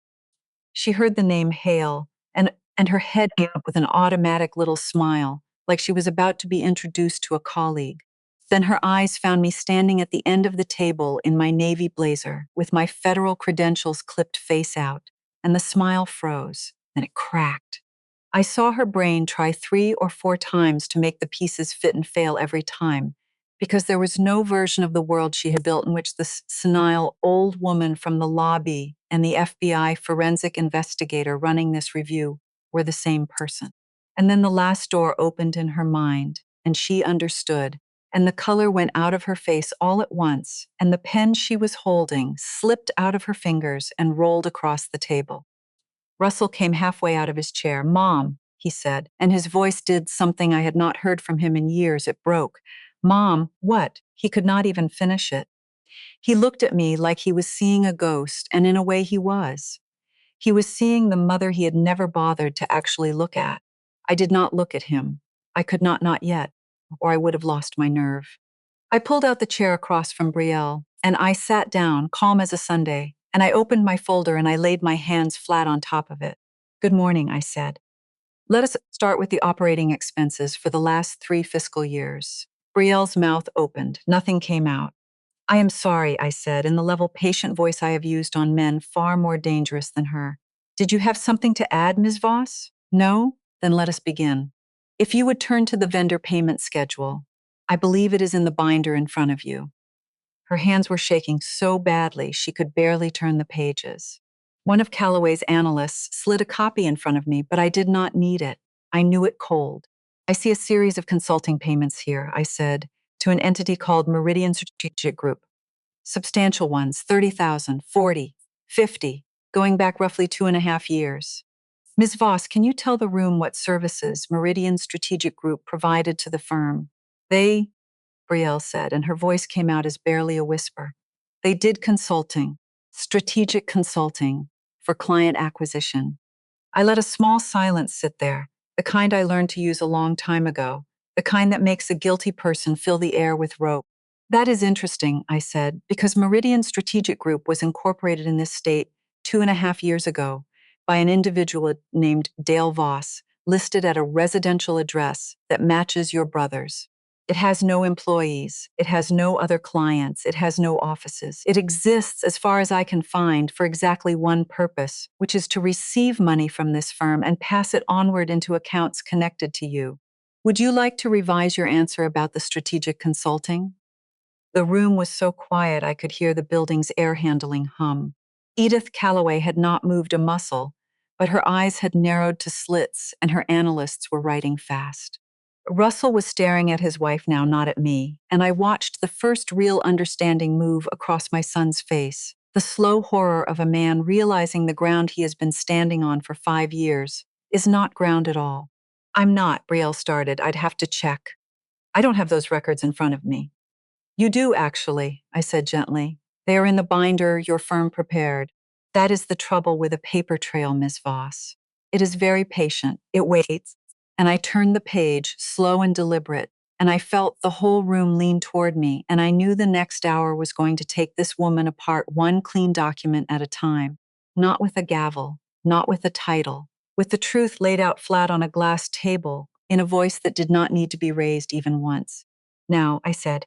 She heard the name Hale, and her head came up with an automatic little smile, like she was about to be introduced to a colleague. Then her eyes found me standing at the end of the table in my navy blazer, with my federal credentials clipped face out, and the smile froze, then it cracked. I saw her brain try 3 or 4 times to make the pieces fit and fail every time, because there was no version of the world she had built in which the senile old woman from the lobby and the FBI forensic investigator running this review were the same person. And then the last door opened in her mind, and she understood, and the color went out of her face all at once, and the pen she was holding slipped out of her fingers and rolled across the table. Russell came halfway out of his chair. "Mom," he said, and his voice did something I had not heard from him in years. It broke. "Mom, what?" He could not even finish it. He looked at me like he was seeing a ghost, and in a way he was. He was seeing the mother he had never bothered to actually look at. I did not look at him. I could not yet, or I would have lost my nerve. I pulled out the chair across from Brielle, and I sat down, calm as a Sunday, and I opened my folder and I laid my hands flat on top of it. "Good morning," I said. "Let us start with the operating expenses for the last 3 fiscal years." Brielle's mouth opened. Nothing came out. "I am sorry," I said, in the level, patient voice I have used on men far more dangerous than her. "Did you have something to add, Ms. Voss? No? Then let us begin. If you would turn to the vendor payment schedule. I believe it is in the binder in front of you." Her hands were shaking so badly she could barely turn the pages. One of Calloway's analysts slid a copy in front of me, but I did not need it. I knew it cold. "I see a series of consulting payments here," I said, "to an entity called Meridian Strategic Group. Substantial ones, 30,000, 40, 50, going back roughly 2.5 years. Ms. Voss, can you tell the room what services Meridian Strategic Group provided to the firm?" "They," Brielle said, and her voice came out as barely a whisper, "they did consulting, strategic consulting, for client acquisition." I let a small silence sit there, the kind I learned to use a long time ago, the kind that makes a guilty person fill the air with rope. "That is interesting," I said, "because Meridian Strategic Group was incorporated in this state 2.5 years ago by an individual named Dale Voss, listed at a residential address that matches your brother's. It has no employees. It has no other clients. It has no offices. It exists, as far as I can find, for exactly one purpose, which is to receive money from this firm and pass it onward into accounts connected to you. Would you like to revise your answer about the strategic consulting?" The room was so quiet I could hear the building's air handling hum. Edith Calloway had not moved a muscle, but her eyes had narrowed to slits and her analysts were writing fast. Russell was staring at his wife now, not at me, and I watched the first real understanding move across my son's face, the slow horror of a man realizing the ground he has been standing on for 5 years is not ground at all. "I'm not," Brielle started. "I'd have to check. I don't have those records in front of me." "You do, actually," I said gently. "They are in the binder your firm prepared. That is the trouble with a paper trail, Miss Voss. It is very patient. It waits." And I turned the page, slow and deliberate, and I felt the whole room lean toward me, and I knew the next hour was going to take this woman apart one clean document at a time, not with a gavel, not with a title, with the truth laid out flat on a glass table, in a voice that did not need to be raised even once. "Now," I said,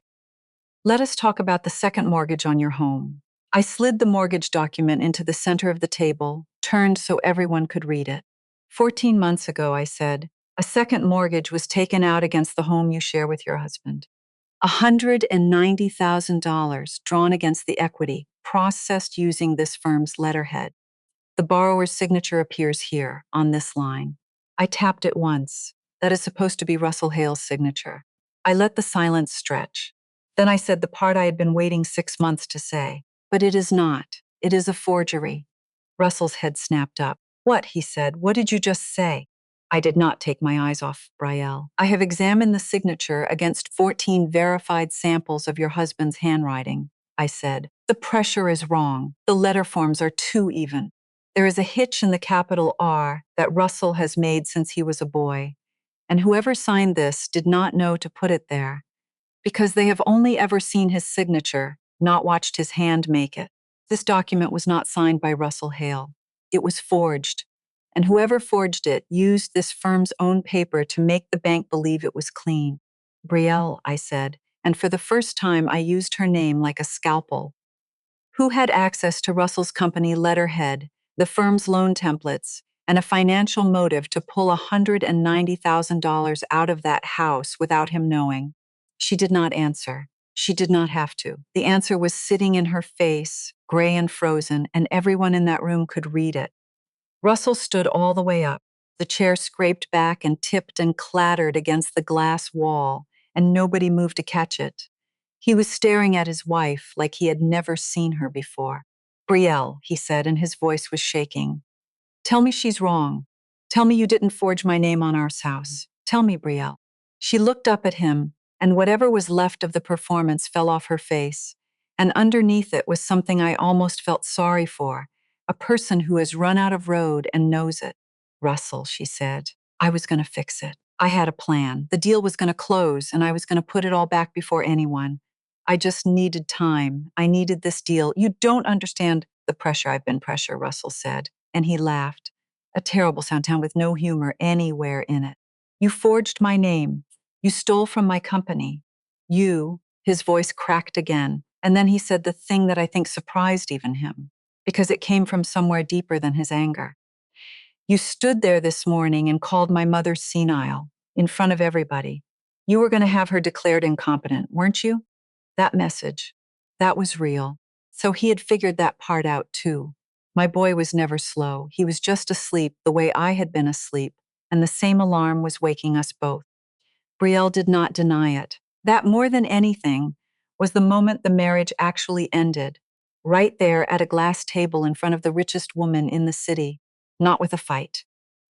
"let us talk about the second mortgage on your home." I slid the mortgage document into the center of the table, turned so everyone could read it. 14 months ago, I said, a second mortgage was taken out against the home you share with your husband. $190,000 drawn against the equity, processed using this firm's letterhead. The borrower's signature appears here, on this line. I tapped it once. That is supposed to be Russell Hale's signature. I let the silence stretch. Then I said the part I had been waiting 6 months to say. But it is not. It is a forgery. Russell's head snapped up. What? He said. What did you just say? I did not take my eyes off Brielle. I have examined the signature against 14 verified samples of your husband's handwriting, I said. The pressure is wrong. The letter forms are too even. There is a hitch in the capital R that Russell has made since he was a boy, and whoever signed this did not know to put it there, because they have only ever seen his signature, not watched his hand make it. This document was not signed by Russell Hale. It was forged, and whoever forged it used this firm's own paper to make the bank believe it was clean. Brielle, I said, and for the first time I used her name like a scalpel. Who had access to Russell's company letterhead, the firm's loan templates, and a financial motive to pull $190,000 out of that house without him knowing? She did not answer. She did not have to. The answer was sitting in her face, gray and frozen, and everyone in that room could read it. Russell stood all the way up. The chair scraped back and tipped and clattered against the glass wall, and nobody moved to catch it. He was staring at his wife like he had never seen her before. Brielle, he said, and his voice was shaking. Tell me she's wrong. Tell me you didn't forge my name on our house. Tell me, Brielle. She looked up at him, and whatever was left of the performance fell off her face, and underneath it was something I almost felt sorry for, a person who has run out of road and knows it. Russell, she said, I was going to fix it. I had a plan. The deal was going to close, and I was going to put it all back before anyone. I just needed time. I needed this deal. You don't understand the pressure. I've been pressure, Russell said, and he laughed. A terrible sound with no humor anywhere in it. You forged my name. You stole from my company. His voice cracked again, and then he said the thing that I think surprised even him, because it came from somewhere deeper than his anger. You stood there this morning and called my mother senile, in front of everybody. You were going to have her declared incompetent, weren't you? That message, that was real. So he had figured that part out too. My boy was never slow. He was just asleep the way I had been asleep, and the same alarm was waking us both. Brielle did not deny it. That, more than anything, was the moment the marriage actually ended, right there at a glass table in front of the richest woman in the city, not with a fight,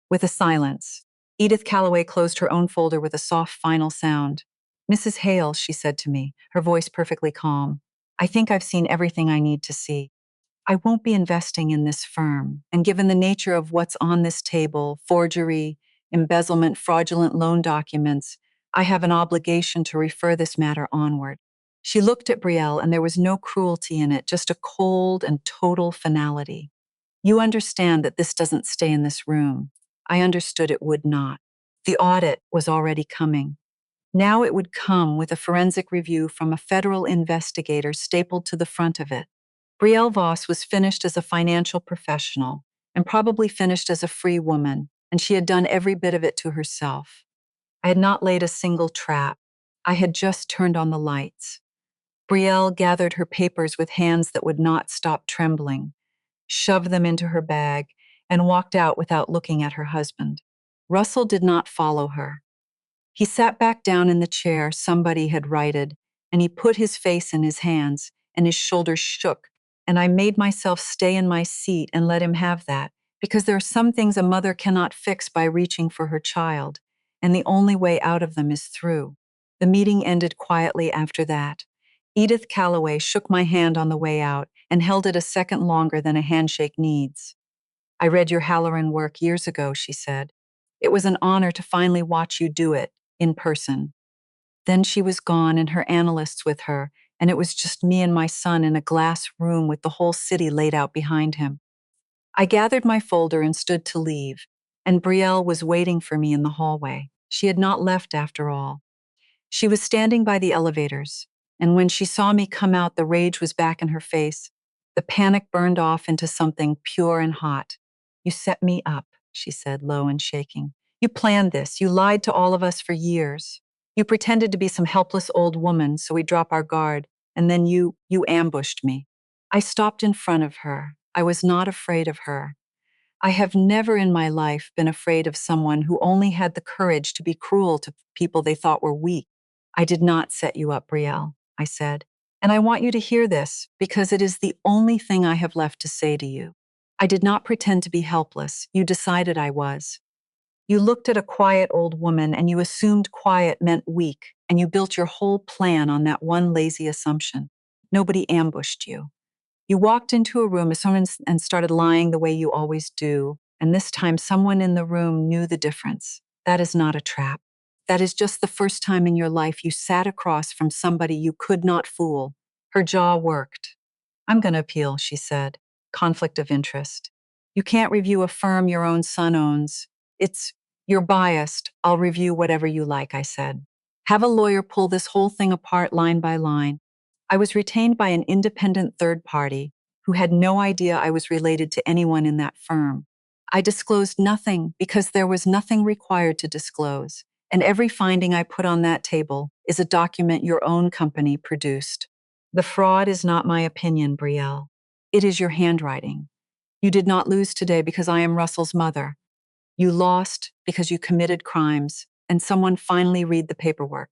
with a silence. Edith Calloway closed her own folder with a soft final sound. Mrs. Hale, she said to me, her voice perfectly calm, I think I've seen everything I need to see. I won't be investing in this firm, and given the nature of what's on this table, forgery, embezzlement, fraudulent loan documents, I have an obligation to refer this matter onward. She looked at Brielle, and there was no cruelty in it, just a cold and total finality. You understand that this doesn't stay in this room. I understood it would not. The audit was already coming. Now it would come with a forensic review from a federal investigator stapled to the front of it. Brielle Voss was finished as a financial professional and probably finished as a free woman, and she had done every bit of it to herself. I had not laid a single trap. I had just turned on the lights. Brielle gathered her papers with hands that would not stop trembling, shoved them into her bag, and walked out without looking at her husband. Russell did not follow her. He sat back down in the chair somebody had righted, and he put his face in his hands, and his shoulders shook, and I made myself stay in my seat and let him have that, because there are some things a mother cannot fix by reaching for her child, and the only way out of them is through. The meeting ended quietly after that. Edith Calloway shook my hand on the way out and held it a second longer than a handshake needs. I read your Halloran work years ago, she said. It was an honor to finally watch you do it, in person. Then she was gone and her analysts with her, and it was just me and my son in a glass room with the whole city laid out behind him. I gathered my folder and stood to leave, and Brielle was waiting for me in the hallway. She had not left after all. She was standing by the elevators, and when she saw me come out, the rage was back in her face. The panic burned off into something pure and hot. You set me up, she said, low and shaking. You planned this. You lied to all of us for years. You pretended to be some helpless old woman so we drop our guard, and then you ambushed me. I stopped in front of her. I was not afraid of her. I have never in my life been afraid of someone who only had the courage to be cruel to people they thought were weak. I did not set you up, Brielle, I said, and I want you to hear this because it is the only thing I have left to say to you. I did not pretend to be helpless. You decided I was. You looked at a quiet old woman and you assumed quiet meant weak, and you built your whole plan on that one lazy assumption. Nobody ambushed you. You walked into a room and started lying the way you always do, and this time someone in the room knew the difference. That is not a trap. That is just the first time in your life you sat across from somebody you could not fool. Her jaw worked. I'm going to appeal, she said. Conflict of interest. You can't review a firm your own son owns. You're biased. I'll review whatever you like, I said. Have a lawyer pull this whole thing apart line by line. I was retained by an independent third party who had no idea I was related to anyone in that firm. I disclosed nothing because there was nothing required to disclose, and every finding I put on that table is a document your own company produced. The fraud is not my opinion, Brielle. It is your handwriting. You did not lose today because I am Russell's mother. You lost because you committed crimes, and someone finally read the paperwork.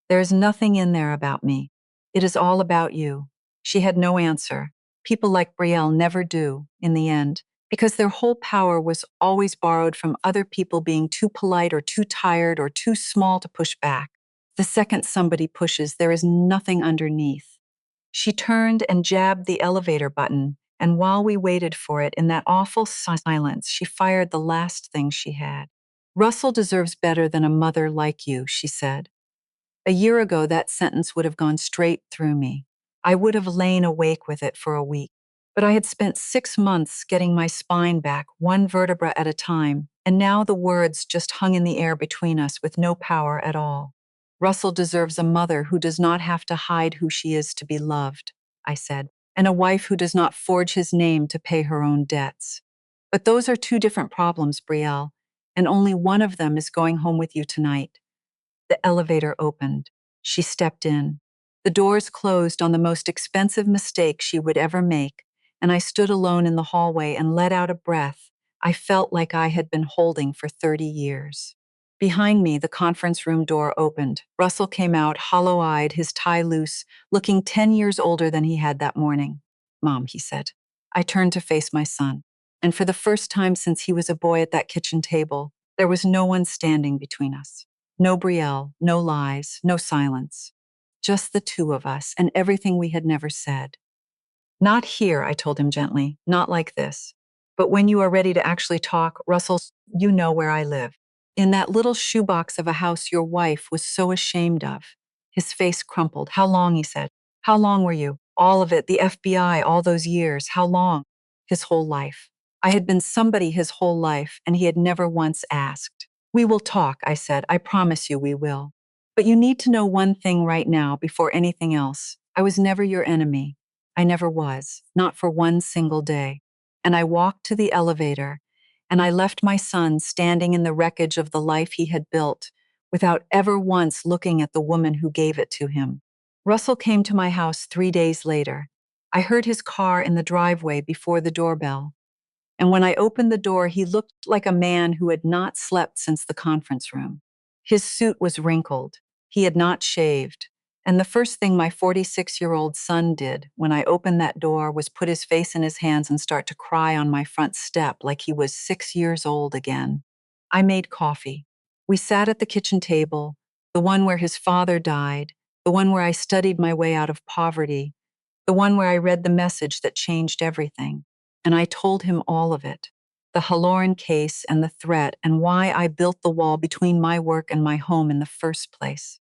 There is nothing in there about me. It is all about you. She had no answer. People like Brielle never do, in the end, because their whole power was always borrowed from other people being too polite or too tired or too small to push back. The second somebody pushes, there is nothing underneath. She turned and jabbed the elevator button, and while we waited for it in that awful silence, she fired the last thing she had. Russell deserves better than a mother like you, she said. A year ago, that sentence would have gone straight through me. I would have lain awake with it for a week. But I had spent 6 months getting my spine back, one vertebra at a time, and now the words just hung in the air between us with no power at all. Russell deserves a mother who does not have to hide who she is to be loved, I said, and a wife who does not forge his name to pay her own debts. But those are two different problems, Brielle, and only one of them is going home with you tonight. The elevator opened. She stepped in. The doors closed on the most expensive mistake she would ever make, and I stood alone in the hallway and let out a breath I felt like I had been holding for 30 years. Behind me, the conference room door opened. Russell came out, hollow-eyed, his tie loose, looking 10 years older than he had that morning. Mom, he said. I turned to face my son, and for the first time since he was a boy at that kitchen table, there was no one standing between us. No Brielle, no lies, no silence. Just the two of us and everything we had never said. Not here, I told him gently, not like this. But when you are ready to actually talk, Russell, you know where I live. In that little shoebox of a house your wife was so ashamed of. His face crumpled. How long, he said. How long were you? All of it, the FBI, all those years. How long? His whole life. I had been somebody his whole life, and he had never once asked. We will talk, I said. I promise you we will. But you need to know one thing right now before anything else. I was never your enemy. I never was, not for one single day. And I walked to the elevator, and I left my son standing in the wreckage of the life he had built without ever once looking at the woman who gave it to him. Russell came to my house 3 days later. I heard his car in the driveway before the doorbell. And when I opened the door, he looked like a man who had not slept since the conference room. His suit was wrinkled. He had not shaved. And the first thing my 46-year-old son did when I opened that door was put his face in his hands and start to cry on my front step like he was 6 years old again. I made coffee. We sat at the kitchen table, the one where his father died, the one where I studied my way out of poverty, the one where I read the message that changed everything. And I told him all of it, the Halloran case and the threat and why I built the wall between my work and my home in the first place.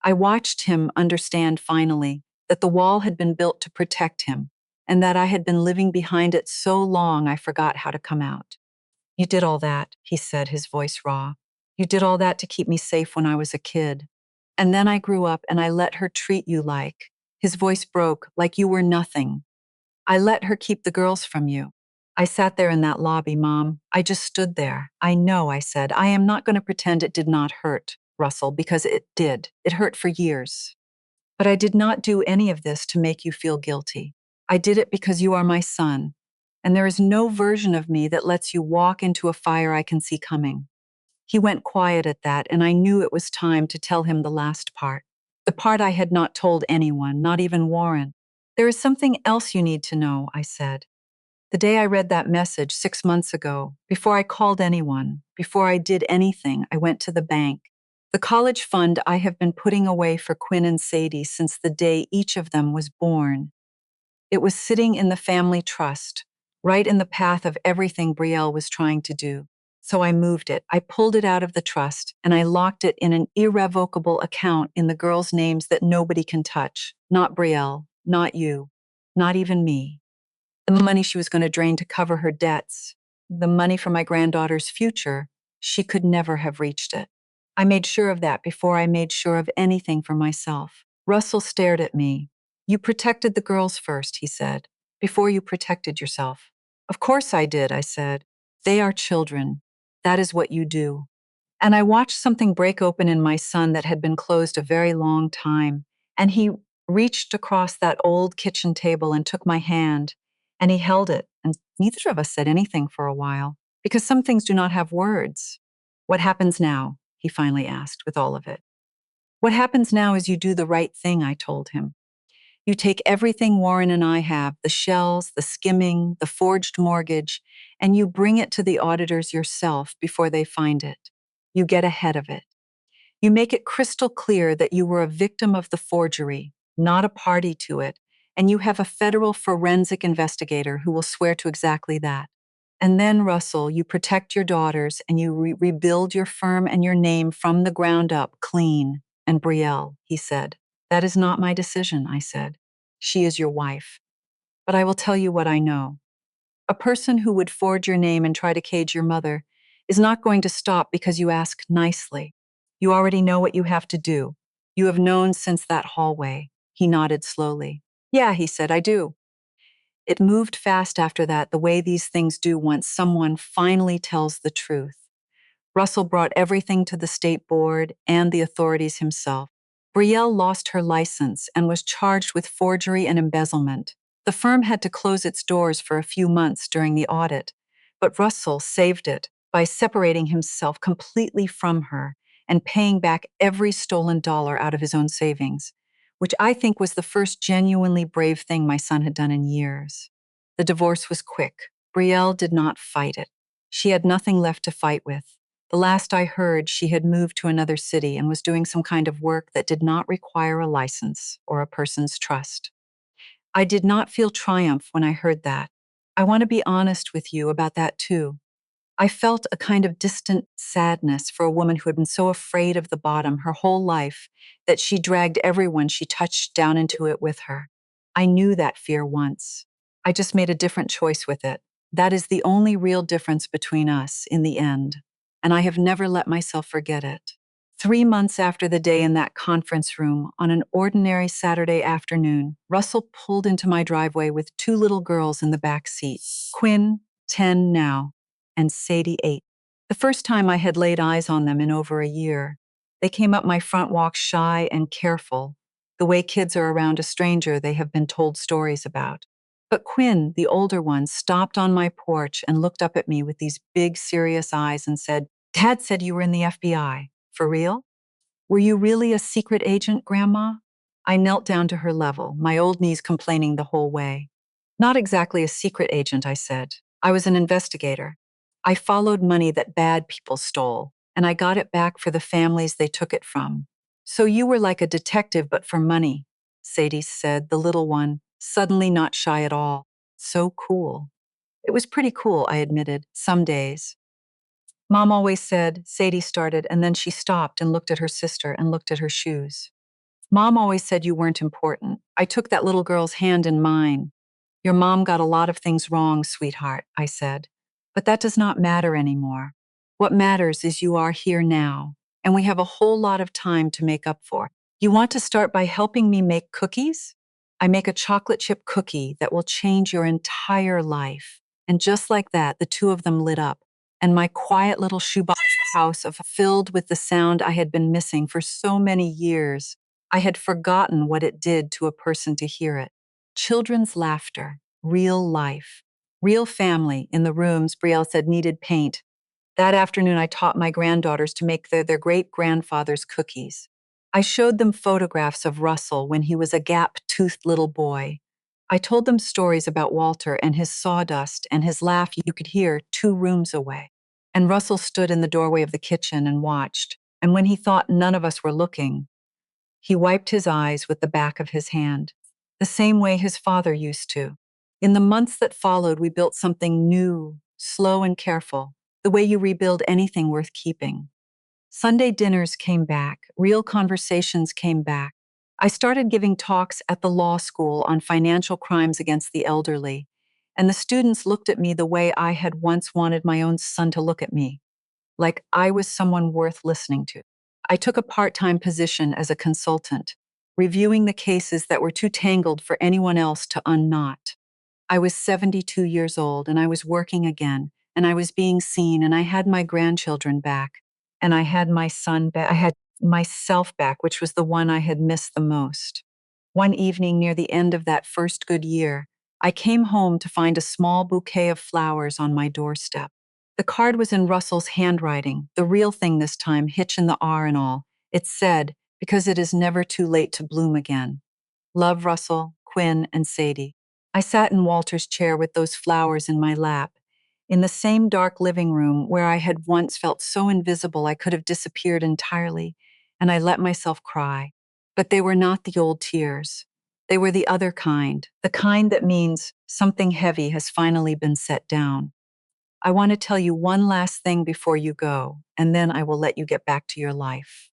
I watched him understand finally that the wall had been built to protect him and that I had been living behind it so long I forgot how to come out. You did all that, he said, his voice raw. You did all that to keep me safe when I was a kid. And then I grew up and I let her treat you like, his voice broke, like you were nothing. I let her keep the girls from you. I sat there in that lobby, Mom. I just stood there. I know, I said. I am not going to pretend it did not hurt, Russell, because it did. It hurt for years. But I did not do any of this to make you feel guilty. I did it because you are my son. and there is no version of me that lets you walk into a fire I can see coming." He went quiet at that, and I knew it was time to tell him the last part. The part I had not told anyone, not even Warren. "There is something else you need to know," I said. "The day I read that message 6 months ago, before I called anyone, before I did anything, I went to the bank. The college fund I have been putting away for Quinn and Sadie since the day each of them was born. It was sitting in the family trust, right in the path of everything Brielle was trying to do. So I moved it. I pulled it out of the trust, and I locked it in an irrevocable account in the girls' names that nobody can touch. Not Brielle, not you, not even me. The money she was going to drain to cover her debts, the money for my granddaughter's future, she could never have reached it. I made sure of that before I made sure of anything for myself." Russell stared at me. "You protected the girls first," he said, "before you protected yourself." "Of course I did," I said. "They are children. That is what you do." And I watched something break open in my son that had been closed a very long time, and he reached across that old kitchen table and took my hand, and he held it, and neither of us said anything for a while, because some things do not have words. "What happens now?" he finally asked, with all of it. "What happens now is you do the right thing," I told him. "You take everything Warren and I have, the shells, the skimming, the forged mortgage, and you bring it to the auditors yourself before they find it. You get ahead of it. You make it crystal clear that you were a victim of the forgery, not a party to it, and you have a federal forensic investigator who will swear to exactly that. And then, Russell, you protect your daughters and you rebuild your firm and your name from the ground up, clean." "And Brielle," he said. "That is not my decision," I said. "She is your wife. But I will tell you what I know. A person who would forge your name and try to cage your mother is not going to stop because you ask nicely. You already know what you have to do. You have known since that hallway." He nodded slowly. "Yeah," he said, "I do." It moved fast after that, the way these things do once someone finally tells the truth. Russell brought everything to the state board and the authorities himself. Brielle lost her license and was charged with forgery and embezzlement. The firm had to close its doors for a few months during the audit, but Russell saved it by separating himself completely from her and paying back every stolen dollar out of his own savings, which I think was the first genuinely brave thing my son had done in years. The divorce was quick. Brielle did not fight it. She had nothing left to fight with. The last I heard, she had moved to another city and was doing some kind of work that did not require a license or a person's trust. I did not feel triumph when I heard that. I want to be honest with you about that too. I felt a kind of distant sadness for a woman who had been so afraid of the bottom her whole life that she dragged everyone she touched down into it with her. I knew that fear once. I just made a different choice with it. That is the only real difference between us in the end, and I have never let myself forget it. 3 months after the day in that conference room, on an ordinary Saturday afternoon, Russell pulled into my driveway with 2 little girls in the back seat. Quinn, 10 now, and Sadie 8. The first time I had laid eyes on them in over a year. They came up my front walk shy and careful, the way kids are around a stranger they have been told stories about. But Quinn, the older one, stopped on my porch and looked up at me with these big, serious eyes and said, "Dad said you were in the FBI. For real? Were you really a secret agent, Grandma?" I knelt down to her level, my old knees complaining the whole way. "Not exactly a secret agent," I said. "I was an investigator. I followed money that bad people stole, and I got it back for the families they took it from." "So you were like a detective, but for money," Sadie said, the little one, suddenly not shy at all. "So cool." It was pretty cool, I admitted, some days. "Mom always said," Sadie started, and then she stopped and looked at her sister and looked at her shoes. "Mom always said you weren't important." I took that little girl's hand in mine. "Your mom got a lot of things wrong, sweetheart," I said. "But that does not matter anymore. What matters is you are here now, and we have a whole lot of time to make up for. You want to start by helping me make cookies? I make a chocolate chip cookie that will change your entire life." And just like that, the two of them lit up, and my quiet little shoebox house filled with the sound I had been missing for so many years. I had forgotten what it did to a person to hear it. Children's laughter, real life, Real family in the rooms Brielle said needed paint. That afternoon, I taught my granddaughters to make their great-grandfather's cookies. I showed them photographs of Russell when he was a gap-toothed little boy. I told them stories about Walter and his sawdust and his laugh you could hear 2 rooms away. And Russell stood in the doorway of the kitchen and watched. And when he thought none of us were looking, he wiped his eyes with the back of his hand, the same way his father used to. In the months that followed, we built something new, slow and careful, the way you rebuild anything worth keeping. Sunday dinners came back, real conversations came back. I started giving talks at the law school on financial crimes against the elderly, and the students looked at me the way I had once wanted my own son to look at me, like I was someone worth listening to. I took a part-time position as a consultant, reviewing the cases that were too tangled for anyone else to unknot. I was 72 years old and I was working again, and I was being seen, and I had my grandchildren back, and I had my son back. I had myself back, which was the one I had missed the most. One evening near the end of that first good year, I came home to find a small bouquet of flowers on my doorstep. The card was in Russell's handwriting, the real thing this time, hitch in the R and all. It said, "Because it is never too late to bloom again. Love, Russell, Quinn, and Sadie." I sat in Walter's chair with those flowers in my lap, in the same dark living room where I had once felt so invisible I could have disappeared entirely, and I let myself cry. But they were not the old tears. They were the other kind, the kind that means something heavy has finally been set down. I want to tell you one last thing before you go, and then I will let you get back to your life.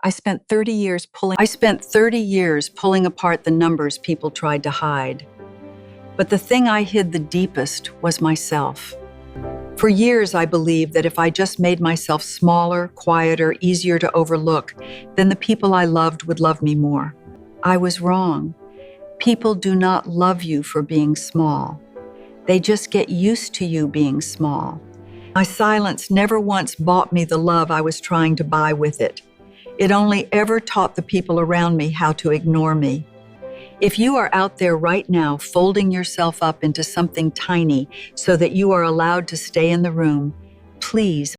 I spent 30 years pulling apart the numbers people tried to hide. But the thing I hid the deepest was myself. For years, I believed that if I just made myself smaller, quieter, easier to overlook, then the people I loved would love me more. I was wrong. People do not love you for being small. They just get used to you being small. My silence never once bought me the love I was trying to buy with it. It only ever taught the people around me how to ignore me. If you are out there right now folding yourself up into something tiny so that you are allowed to stay in the room, please